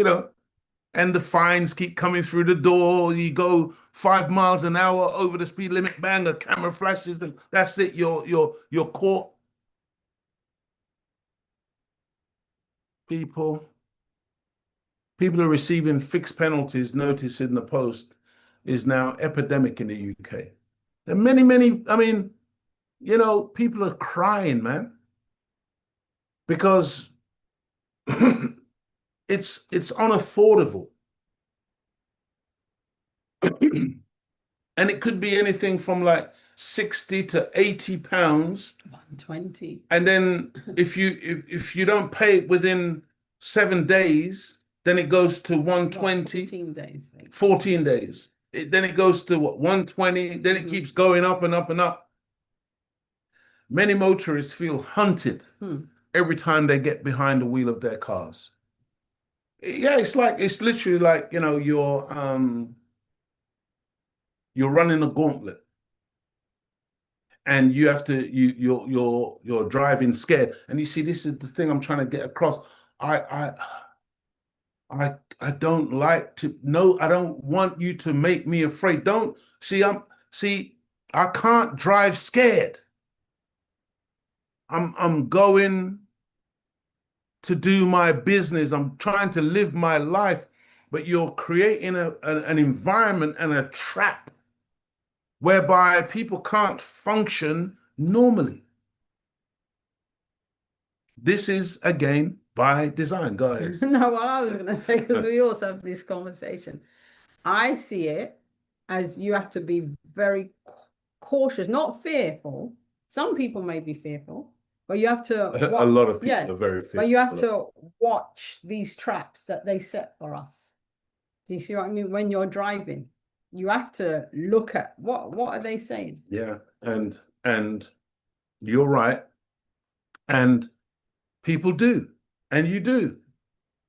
and the fines keep coming through the door. You go 5 miles an hour over the speed limit, bang, a camera flashes, and that's it, you're caught. People are receiving fixed penalties. Notice in the Post is now epidemic in the UK. There are many, I mean, people are crying, man, because it's unaffordable. And it could be anything from like 60 to 80 pounds. 120. And then if you don't pay it within 7 days, then it goes to 120. 14 days. 14 days. Then it goes to what, 120. Then it keeps going up and up and up. Many motorists feel hunted every time they get behind the wheel of their cars. Yeah, it's literally like, you're running a gauntlet, and you have to, you're driving scared. And you see, this is the thing I'm trying to get across. I don't like to, no, I don't want you to make me afraid. Don't I can't drive scared. I'm going to do my business. I'm trying to live my life, but you're creating an environment and a trap whereby people can't function normally. This is, again, by design. Go ahead. No, what I was going to say, because we also have this conversation, I see it as you have to be very cautious, not fearful. Some people may be fearful, but you have to watch, a lot of people are very fearful. But you have to watch these traps that they set for us. Do you see what I mean? When you're driving, you have to look at what are they saying? Yeah, and you're right. And people do, and you do.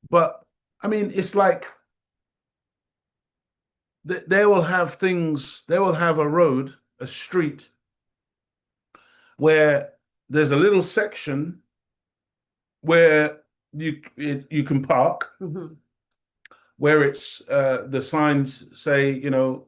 But I mean, it's like they will have things, they will have a road, a street, where there's a little section where you can park, where it's the signs say, you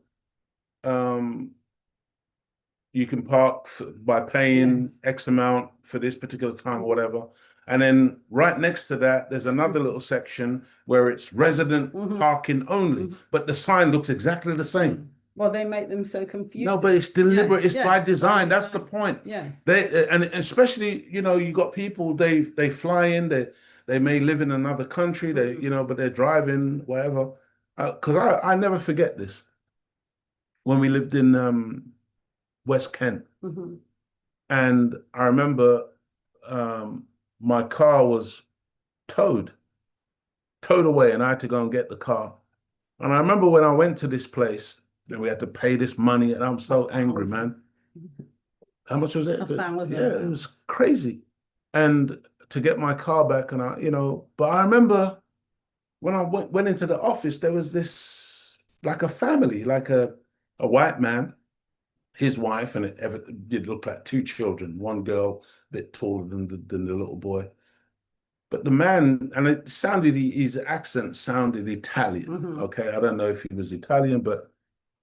can park by paying X amount for this particular time or whatever. And then right next to that, there's another little section where it's resident parking only, but the sign looks exactly the same. Well, they make them so confused. No, but it's deliberate. It's by design. That's the point. Yeah. And especially, you got people, they fly in, they may live in another country, but they're driving, whatever. Because I never forget this. When we lived in West Kent, and I remember my car was towed away, and I had to go and get the car. And I remember when I went to this place, and we had to pay this money, and I'm so angry, man. How much was it? It was crazy. And to get my car back, and but I remember when I went into the office, there was this, like a family, like a white man, his wife, and it did look like 2 children, one girl a bit taller than the little boy. But the man, and it sounded, his accent sounded Italian. Okay, I don't know if he was Italian, but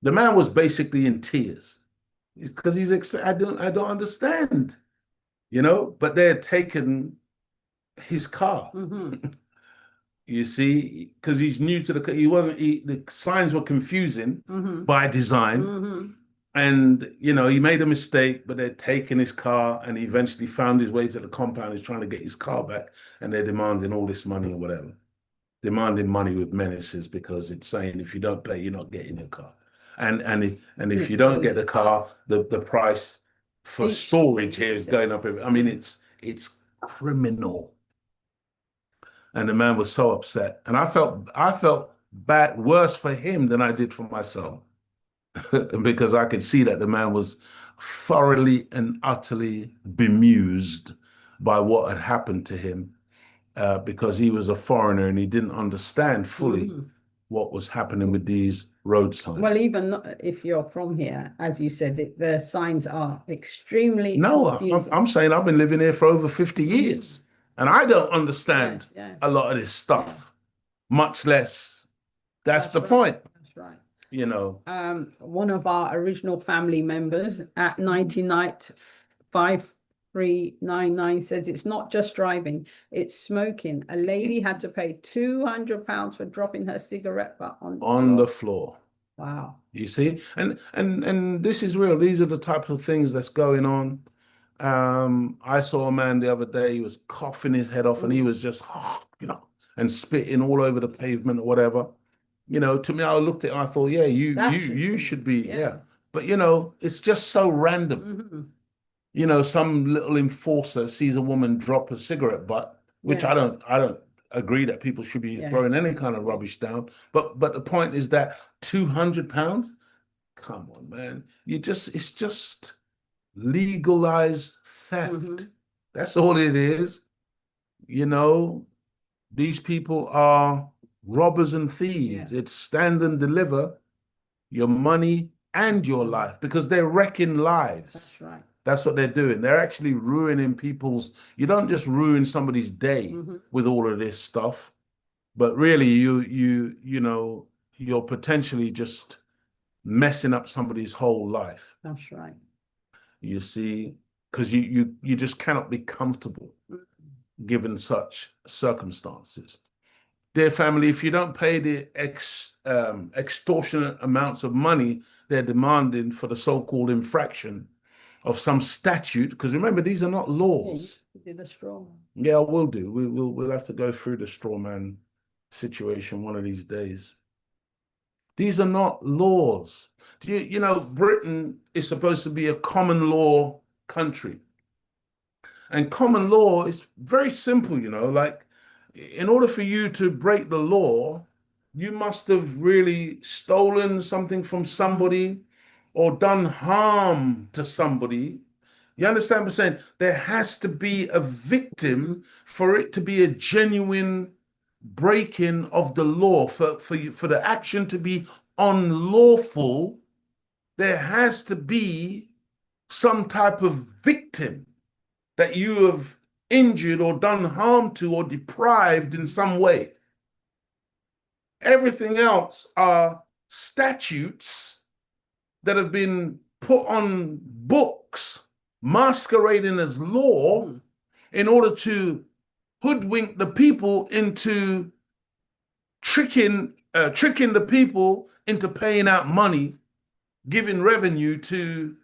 the man was basically in tears because I don't understand, but they had taken his car. You see, because he's new to the signs were confusing by design. And, you know, he made a mistake, but they'd taken his car and he eventually found his way to the compound. He's trying to get his car back and they're demanding all this money or whatever. Demanding money with menaces because it's saying if you don't pay, you're not getting your car. And if you don't get the car, the price for storage here is going up. I mean, it's criminal. And the man was so upset. And I felt bad, worse for him than I did for myself. Because I could see that the man was thoroughly and utterly bemused by what had happened to him, because he was a foreigner and he didn't understand fully what was happening with these road signs. Well, even if you're from here, as you said, the signs are extremely No, confusing. I'm saying I've been living here for over 50 years and I don't understand a lot of this stuff, much less. That's the point. That's right. You know, one of our original family members at 995399 says it's not just driving, it's smoking. A lady had to pay £200 for dropping her cigarette butt on the floor. Wow. You see, and this is real. These are the type of things that's going on. I saw a man the other day. He was coughing his head off, and he was just, you know, and spitting all over the pavement or whatever. You know, to me, I looked at it and I thought, yeah, you should be, yeah. But you know, it's just so random. You know, some little enforcer sees a woman drop a cigarette butt, which I don't agree that people should be throwing any kind of rubbish down. But the point is that £200, come on, man. It's just legalized theft. That's all it is. You know, these people are robbers and thieves. It's stand and deliver your money and your life because they're wrecking lives. That's right. That's what they're doing. They're actually ruining people's. You don't just ruin somebody's day with all of this stuff, but really you know, you're potentially just messing up somebody's whole life. That's right. You see, because you just cannot be comfortable given such circumstances. Dear family, if you don't pay the extortionate amounts of money they're demanding for the so-called infraction of some statute, because remember, these are not laws. Yeah, you did the straw man. Yeah, we'll do. We'll have to go through the straw man situation one of these days. These are not laws. You know, Britain is supposed to be a common law country. And common law is very simple, you know, like in order for you to break the law, you must have really stolen something from somebody or done harm to somebody. You understand what I'm saying? There has to be a victim for it to be a genuine breaking of the law. For the action to be unlawful, there has to be some type of victim that you have injured or done harm to or deprived in some way. Everything else are statutes that have been put on books masquerading as law in order to hoodwink the people into tricking the people into paying out money, giving revenue to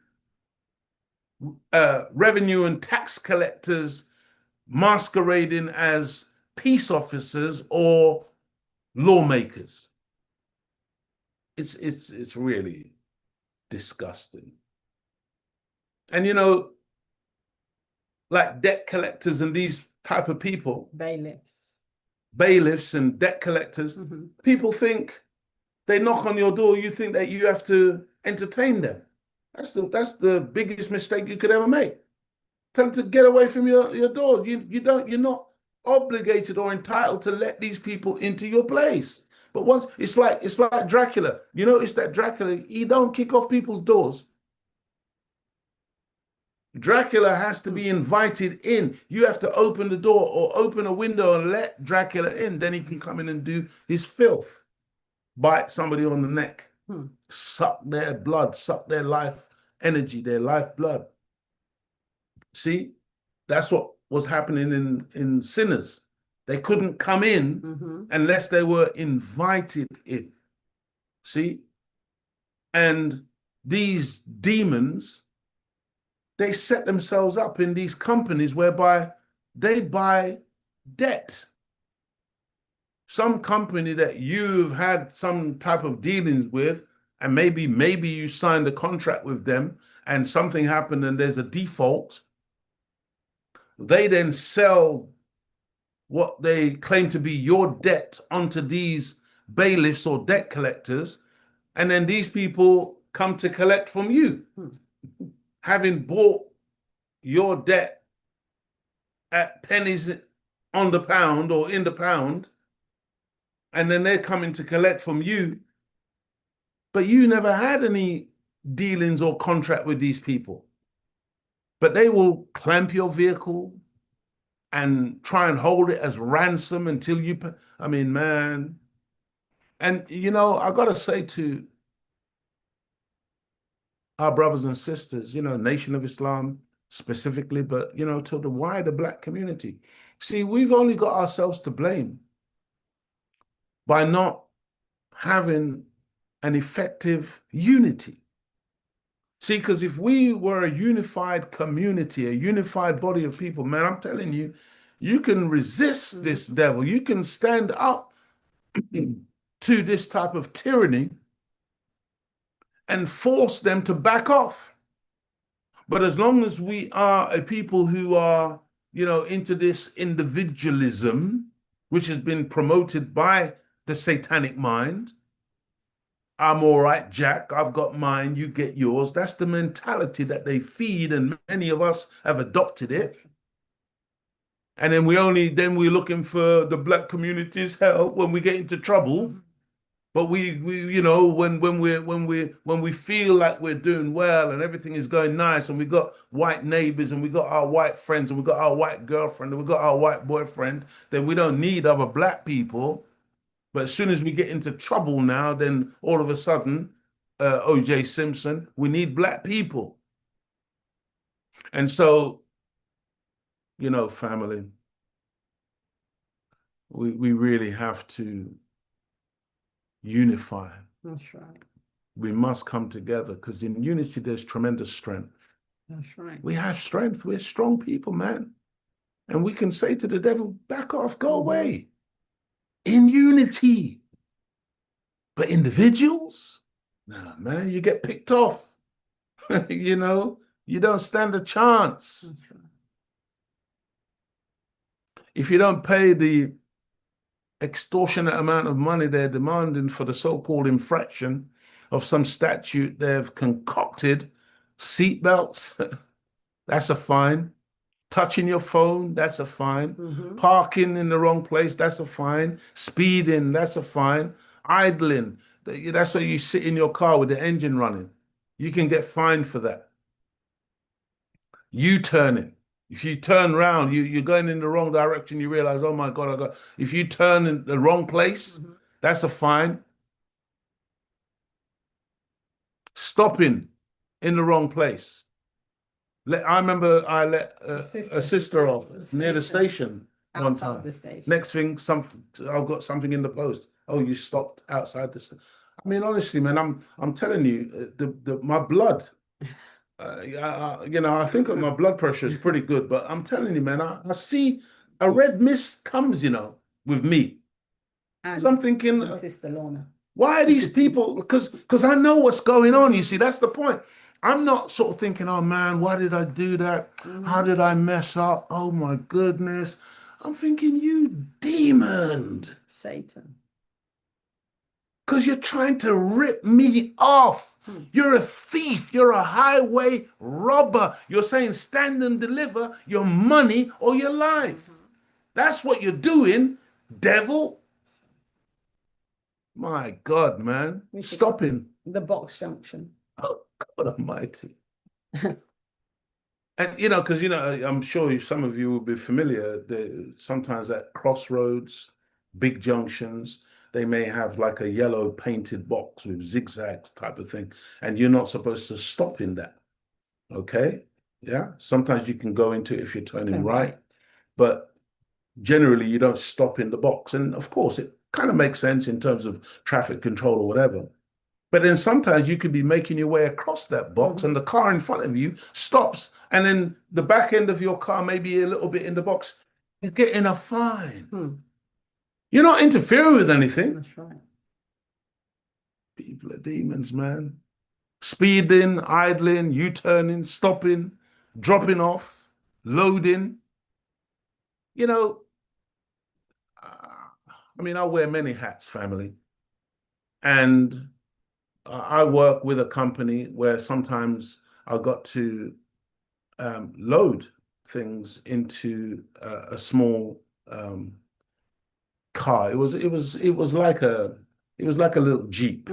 revenue and tax collectors masquerading as peace officers or lawmakers. It's really disgusting. And you know, like debt collectors and these type of people, bailiffs and debt collectors, people think they knock on your door, you think that you have to entertain them. That's the biggest mistake you could ever make. Tell them to get away from your door. You're not obligated or entitled to let these people into your place. But once it's like Dracula. You notice that Dracula, he don't kick off people's doors. Dracula has to be invited in. You have to open the door or open a window and let Dracula in. Then he can come in and do his filth. Bite somebody on the neck. Suck their blood, suck their life energy, their life blood. See, that's what was happening in Sinners. They couldn't come in unless they were invited in. See? And these demons, they set themselves up in these companies whereby they buy debt. Some company that you've had some type of dealings with, and maybe you signed a contract with them and something happened and there's a default, they then sell what they claim to be your debt onto these bailiffs or debt collectors, and then these people come to collect from you, having bought your debt at pennies on the pound or in the pound, and then they're coming to collect from you, but you never had any dealings or contract with these people. But they will clamp your vehicle and try and hold it as ransom until you, I mean, man. And, you know, I got to say to our brothers and sisters, you know, Nation of Islam specifically, but, you know, to the wider Black community, see, we've only got ourselves to blame by not having an effective unity. See, because if we were a unified community, a unified body of people, man, I'm telling you, you can resist this devil. You can stand up to this type of tyranny and force them to back off. But as long as we are a people who are, you know, into this individualism, which has been promoted by the satanic mind, I'm all right, Jack, I've got mine, you get yours. That's the mentality that they feed, and many of us have adopted it. And then we're looking for the Black community's help when we get into trouble. But we you know, when we feel like we're doing well and everything is going nice, and we got white neighbors and we got our white friends and we got our white girlfriend and we got our white boyfriend, then we don't need other Black people. But as soon as we get into trouble now, then all of a sudden, O.J. Simpson, we need Black people. And so, you know, family, we really have to unify. That's right. We must come together, because in unity, there's tremendous strength. That's right. We have strength. We're strong people, man. And we can say to the devil, back off, go away. In unity. But individuals, no, man, you get picked off. You know, you don't stand a chance. If you don't pay the extortionate amount of money they're demanding for the so-called infraction of some statute they've concocted, seatbelts, that's a fine. Touching your phone, that's a fine. Parking in the wrong place, that's a fine. Speeding, that's a fine. Idling, that's where you sit in your car with the engine running. You can get fined for that. U-turning. If you turn around, you're going in the wrong direction, you realize, oh my God, if you turn in the wrong place, that's a fine. Stopping in the wrong place. I remember I let a sister off near the station one time. Outside the station. Next thing, I've got something in the post. Oh, you stopped outside the station. I mean, honestly, man, I'm telling you, my blood. You know, I think my blood pressure is pretty good, but I'm telling you, man, I see a red mist comes, you know, with me. Because I'm thinking, Sister Lorna, why are these people? Because I know what's going on. You see, that's the point. I'm not sort of thinking, oh man, why did I do that? How did I mess up? Oh my goodness. I'm thinking, you demon. Satan. Because you're trying to rip me off. You're a thief. You're a highway robber. You're saying stand and deliver your money or your life. That's what you're doing, devil. My God, man. Stop him. The box junction. Oh, God almighty. And, you know, because, you know, I'm sure some of you will be familiar, sometimes at crossroads, big junctions, they may have like a yellow painted box with zigzags type of thing, and you're not supposed to stop in that, okay? Yeah, sometimes you can go into it if you're turning right, but generally you don't stop in the box. And of course, it kind of makes sense in terms of traffic control or whatever. But then sometimes you could be making your way across that box and the car in front of you stops, and then the back end of your car may be a little bit in the box. You're getting a fine. You're not interfering with anything. That's right. People are demons, man. Speeding, idling, U-turning, stopping, dropping off, loading. You know, I mean, I wear many hats, family. And I work with a company where sometimes I got to load things into a small car. It was like a little Jeep,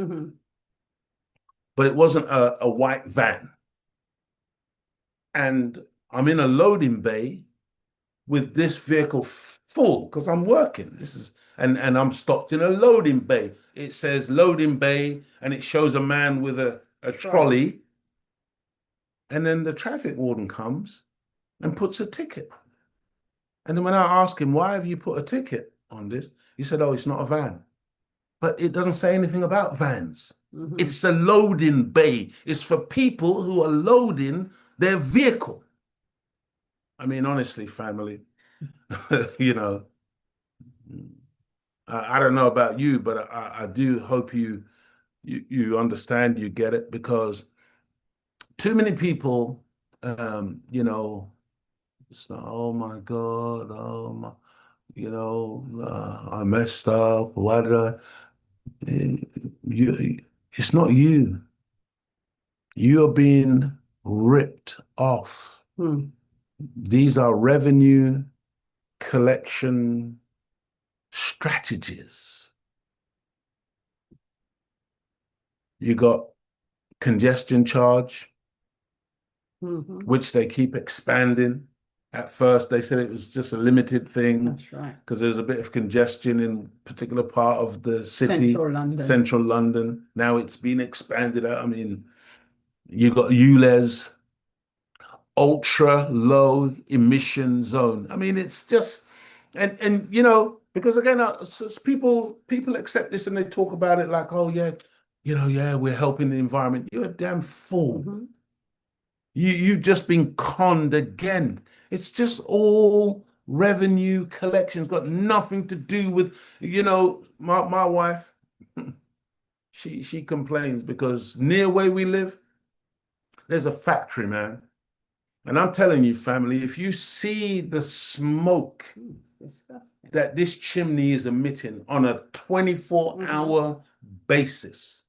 but it wasn't a white van. And I'm in a loading bay with this vehicle full because I'm working. This is and I'm stopped in a loading bay. It says loading bay, and it shows a man with a trolley. And then the traffic warden comes and puts a ticket. And then when I ask him, why have you put a ticket on this? He said, oh, it's not a van. But it doesn't say anything about vans. It's a loading bay. It's for people who are loading their vehicle. I mean, honestly, family, you know, I don't know about you, but I do hope you understand, you get it, because too many people, you know, it's not, oh my God, oh my, you know, I messed up. Why did I? It's not you. You are being ripped off. These are revenue collection strategies. You got congestion charge, which they keep expanding. At first, they said it was just a limited thing. That's right. Because there's a bit of congestion in a particular part of the city. Central London. Now it's been expanded out. I mean, you got ULEZ, ultra low emission zone. I mean, it's just, and you know, because again, people accept this and they talk about it like, oh yeah, you know, yeah, we're helping the environment. You're a damn fool. You've just been conned again. It's just all revenue collections, got nothing to do with, you know, my wife, she complains because near where we live, there's a factory, man. And I'm telling you, family, if you see the smoke that this chimney is emitting on a 24-hour basis,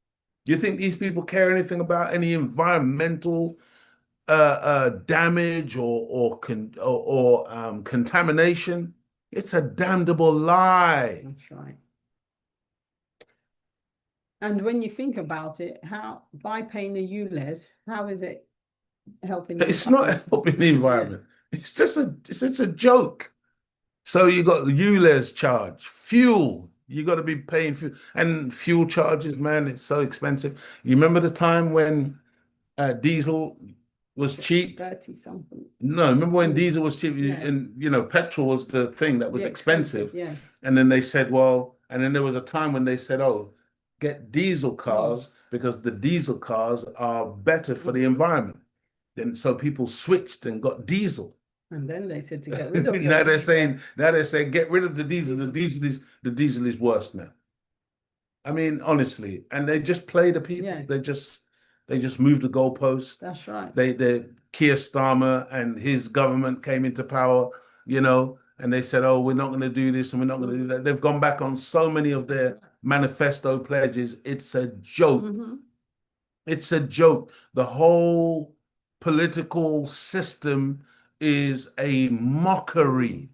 you think these people care anything about any environmental damage or contamination? It's a damnable lie. That's right. And when you think about it, how by paying the ULEZ, how is it helping? It's not helping the environment. It's just a joke. So you got the ULEZ charge, fuel. You got to be paying fuel, and fuel charges, man. It's so expensive. You remember the time when diesel was cheap? 30 something. No, remember when diesel was cheap, and you know, petrol was the thing that was expensive. Yes. And then they said, well, and then there was a time when they said, oh, get diesel cars because the diesel cars are better for the environment. Then so people switched and got diesel. And then they said to get rid of now they're saying get rid of the diesel. The diesel is worse now. I mean, honestly, and they just play the people. Yes. They just moved the goalpost. That's right. They Keir Starmer and his government came into power, you know, and they said, oh, we're not going to do this and we're not going to do that. They've gone back on so many of their manifesto pledges. It's a joke. It's a joke. The whole political system is a mockery,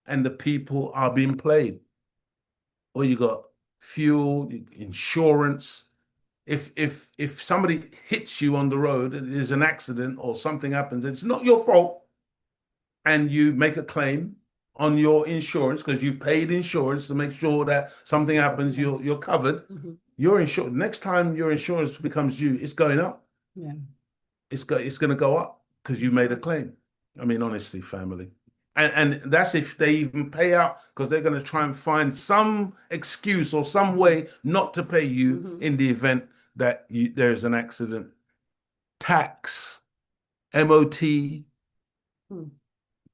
and the people are being played. Well, you got fuel, insurance. If somebody hits you on the road, there's an accident or something happens, it's not your fault, and you make a claim on your insurance because you paid insurance to make sure that something happens, you're covered. Your insurance, next time your insurance becomes due, it's going up. Yeah. It's going to go up because you made a claim. I mean, honestly, family. And that's if they even pay out, because they're going to try and find some excuse or some way not to pay you in the event that there's an accident, tax, MOT,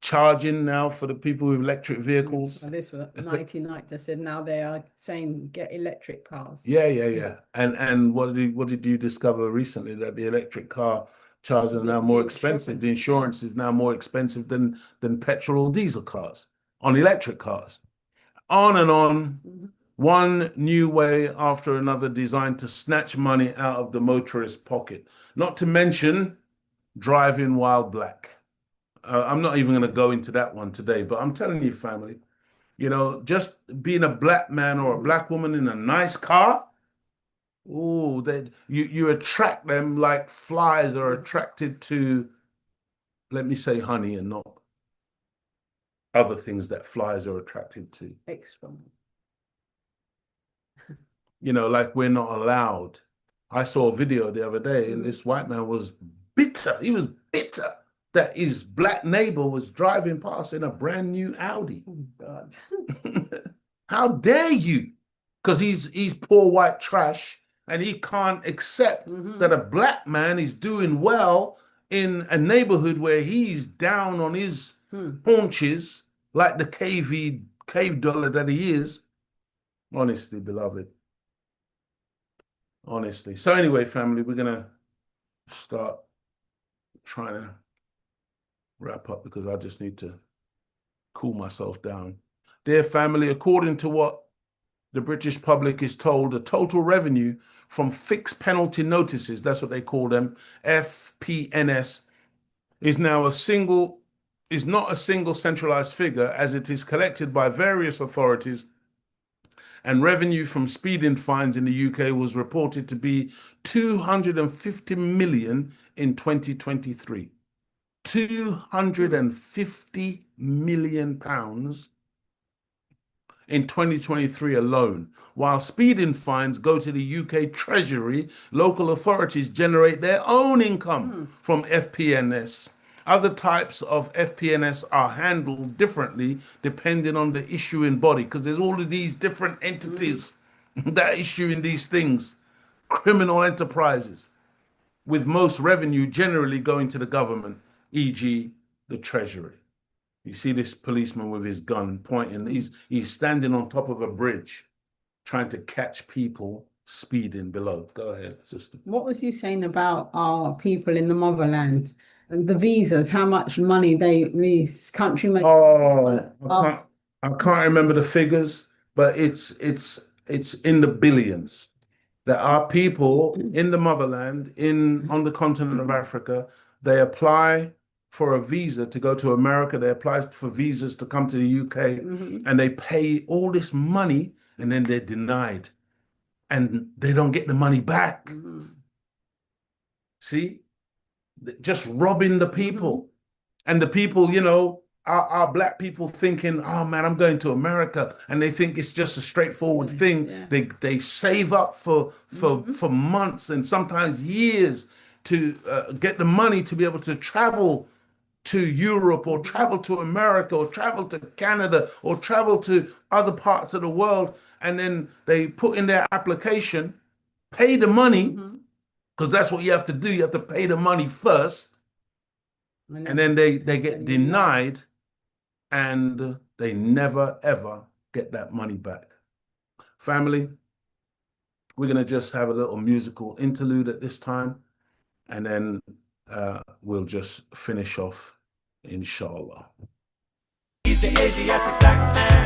charging now for the people with electric vehicles. Well, this was 99. They said now they are saying get electric cars. Yeah. And what did you discover recently? That the electric car charges are now more expensive. The insurance is now more expensive than petrol or diesel cars on electric cars. On and on. One new way after another designed to snatch money out of the motorist's pocket. Not to mention driving while black. I'm not even going to go into that one today, but I'm telling you, family, you know, just being a black man or a black woman in a nice car, oh, that you attract them like flies are attracted to, let me say honey and not other things that flies are attracted to. Extra. You know, like we're not allowed. I saw a video the other day and this white man was bitter. He was bitter that his black neighbor was driving past in a brand new Audi. Oh, God. How dare you? Because he's poor white trash and he can't accept that a black man is doing well in a neighborhood where he's down on his haunches like the cave dweller that he is. Honestly, beloved. Honestly. So anyway, family, we're going to start trying to wrap up because I just need to cool myself down. Dear family, according to what the British public is told, the total revenue from fixed penalty notices, that's what they call them, FPNS, is not a single centralized figure, as it is collected by various authorities, and revenue from speeding fines in the UK was reported to be 250 million in 2023. 250 million pounds in 2023 alone. While speeding fines go to the UK Treasury, local authorities generate their own income from FPNS. Other types of FPNS are handled differently depending on the issuing body, because there's all of these different entities that are issuing these things, criminal enterprises, with most revenue generally going to the government, e.g. the Treasury. You see this policeman with his gun pointing, he's standing on top of a bridge trying to catch people speeding below. Go ahead, sister. What was you saying about our people in the motherland? The visas, how much money this country makes? Oh, I can't remember the figures, but it's in the billions. There are people in the motherland, on the continent of Africa, they apply for a visa to go to America, they apply for visas to come to the UK, and they pay all this money and then they're denied and they don't get the money back. See? Just robbing the people. And the people, you know, are black people thinking, oh man, I'm going to America, and they think it's just a straightforward thing. They save up for months and sometimes years to get the money to be able to travel to Europe or travel to America or travel to Canada or travel to other parts of the world, and then they put in their application, pay the money, because that's what you have to do. You have to pay the money first, and then they get denied, and they never, ever get that money back. Family, we're going to just have a little musical interlude at this time, and then we'll just finish off, inshallah. He's the Asiatic black man,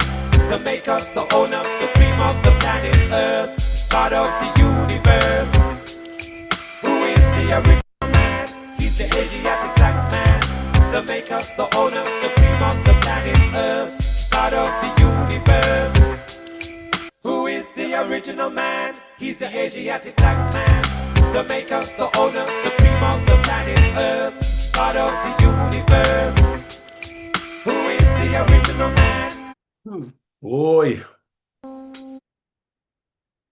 the maker, the owner, the cream of the planet Earth, God of the universe. Who is the original man? He's the Asiatic black man, the maker, the owner, the cream of the planet Earth, God of the universe. Who is the original man? He's the Asiatic black man, the maker, the owner, the cream of the planet Earth, God of the universe. Who is the original man? Boy.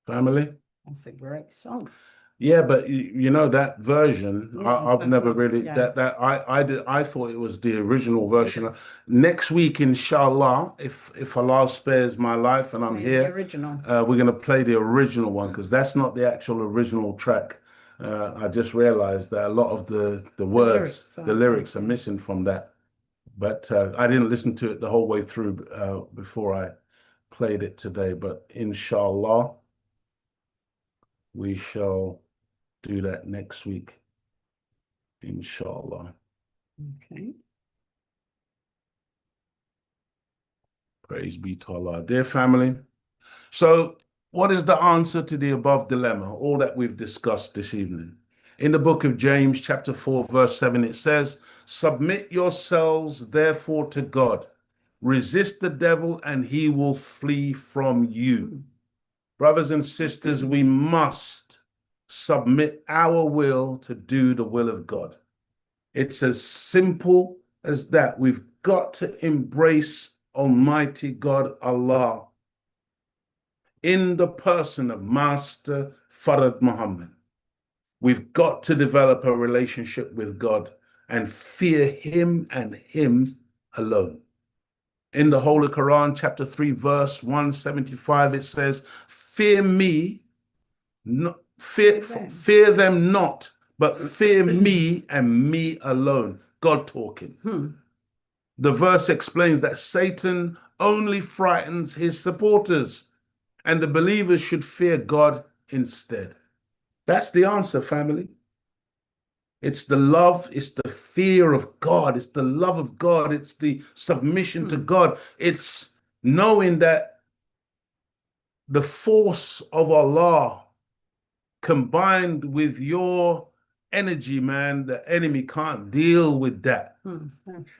Family. That's a great song. Yeah, but you know that version, Yes, I've that's never not. really Yes. I thought it was the original version. Yes. Next week, inshallah, if Allah spares my life and I'm Play the here, original. we're gonna play the original one because that's not the actual original track. I just realized that a lot of the words, lyrics are the lyrics are different. missing from that. But I didn't listen to it the whole way through before I played it today. But inshallah, we shall do that next week. Inshallah. Okay. Praise be to Allah. Dear family, so what is the answer to the above dilemma, all that we've discussed this evening? In the book of James, chapter 4, verse 7, it says, submit yourselves therefore to God. Resist the devil and he will flee from you. Brothers and sisters, we must submit our will to do the will of God. It's as simple as that. We've got to embrace Almighty God Allah in the person of Master Farad Muhammad. We've got to develop a relationship with God and fear Him and Him alone. In the Holy Quran, chapter 3, verse 175, it says, fear me, fear them not, but fear me and me alone. God talking. The verse explains that Satan only frightens his supporters, and the believers should fear God instead. That's the answer, family. It's the love, it's the fear of God, it's the love of God, it's the submission to God. It's knowing that the force of Allah combined with your energy, man, the enemy can't deal with that.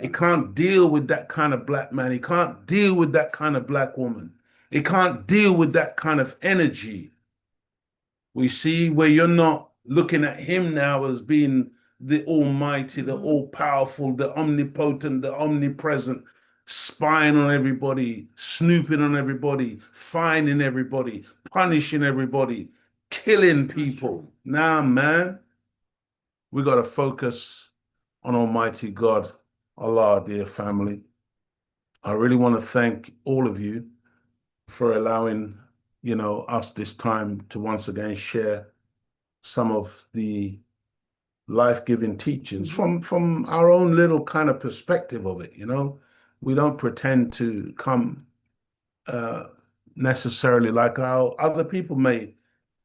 He can't deal with that kind of black man. He can't deal with that kind of black woman. He can't deal with that kind of energy. We see where you're not looking at him now as being the almighty, the all-powerful, the omnipotent, the omnipresent, spying on everybody, snooping on everybody, finding everybody, punishing everybody, killing people. Nah, man, we got to focus on Almighty God, Allah, dear family. I really want to thank all of you for allowing, us this time to once again share some of the life-giving teachings from our own little kind of perspective of it. We don't pretend to come necessarily like how other people may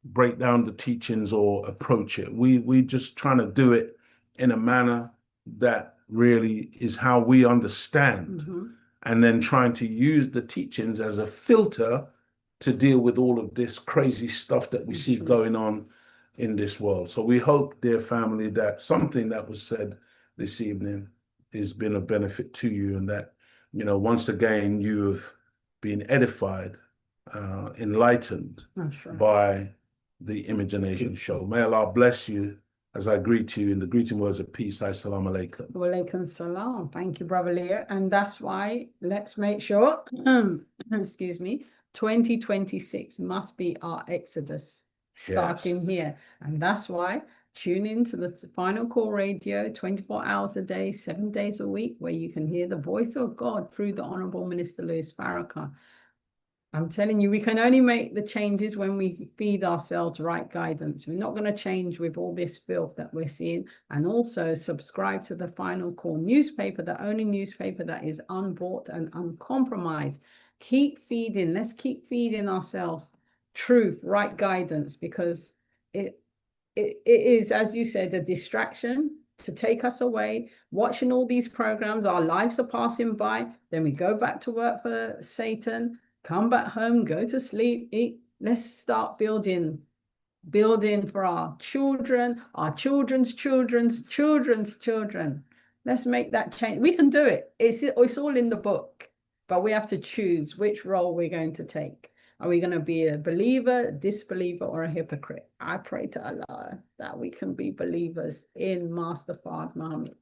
break down the teachings or approach it. We just trying to do it in a manner that really is how we understand, and then trying to use the teachings as a filter to deal with all of this crazy stuff that we see going on in this world. So we hope, dear family, that something that was said this evening has been of benefit to you, and that, once again, you have been edified, enlightened by the Imagination Show. May Allah bless you as I greet you in the greeting words of peace. Assalamu alaikum. Wa alaikum salam. Thank you, Brother Leo. And that's why let's make sure, excuse me, 2026 must be our exodus starting here. And that's why tune in to the Final Call Radio 24 hours a day, 7 days a week, where you can hear the voice of God through the Honorable Minister Louis Farrakhan. I'm telling you, we can only make the changes when we feed ourselves right guidance. We're not going to change with all this filth that we're seeing. And also subscribe to the Final Call newspaper, the only newspaper that is unbought and uncompromised. Keep feeding. Let's keep feeding ourselves truth, right guidance, because it is, as you said, a distraction to take us away. Watching all these programs, our lives are passing by. Then we go back to work for Satan. Come back home, go to sleep, eat. Let's start building for our children, our children's children's children's children. Let's make that change. We can do it. It's all in the book, but we have to choose which role we're going to take. Are we going to be a believer, a disbeliever, or a hypocrite? I pray to Allah that we can be believers in Master Fard Muhammad.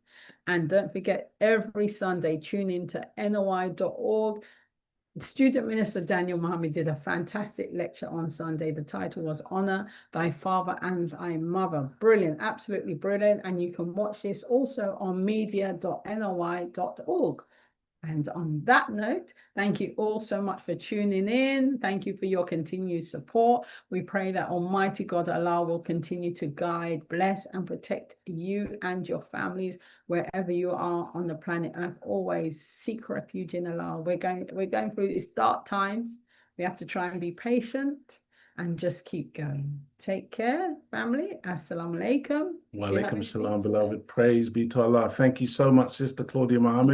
And don't forget, every Sunday, tune in to NOI.org. Student Minister Daniel Muhammad did a fantastic lecture on Sunday. The title was Honor Thy Father and Thy Mother. Brilliant, absolutely brilliant. And you can watch this also on media.noi.org. And on that note, thank you all so much for tuning in. Thank you for your continued support. We pray that Almighty God Allah will continue to guide, bless, and protect you and your families wherever you are on the planet Earth. Always seek refuge in Allah. We're going through these dark times. We have to try and be patient and just keep going. Take care, family. Assalamu alaikum. Wa alaikum salam, beloved. Praise be to Allah. Thank you so much, Sister Claudia Muhammad.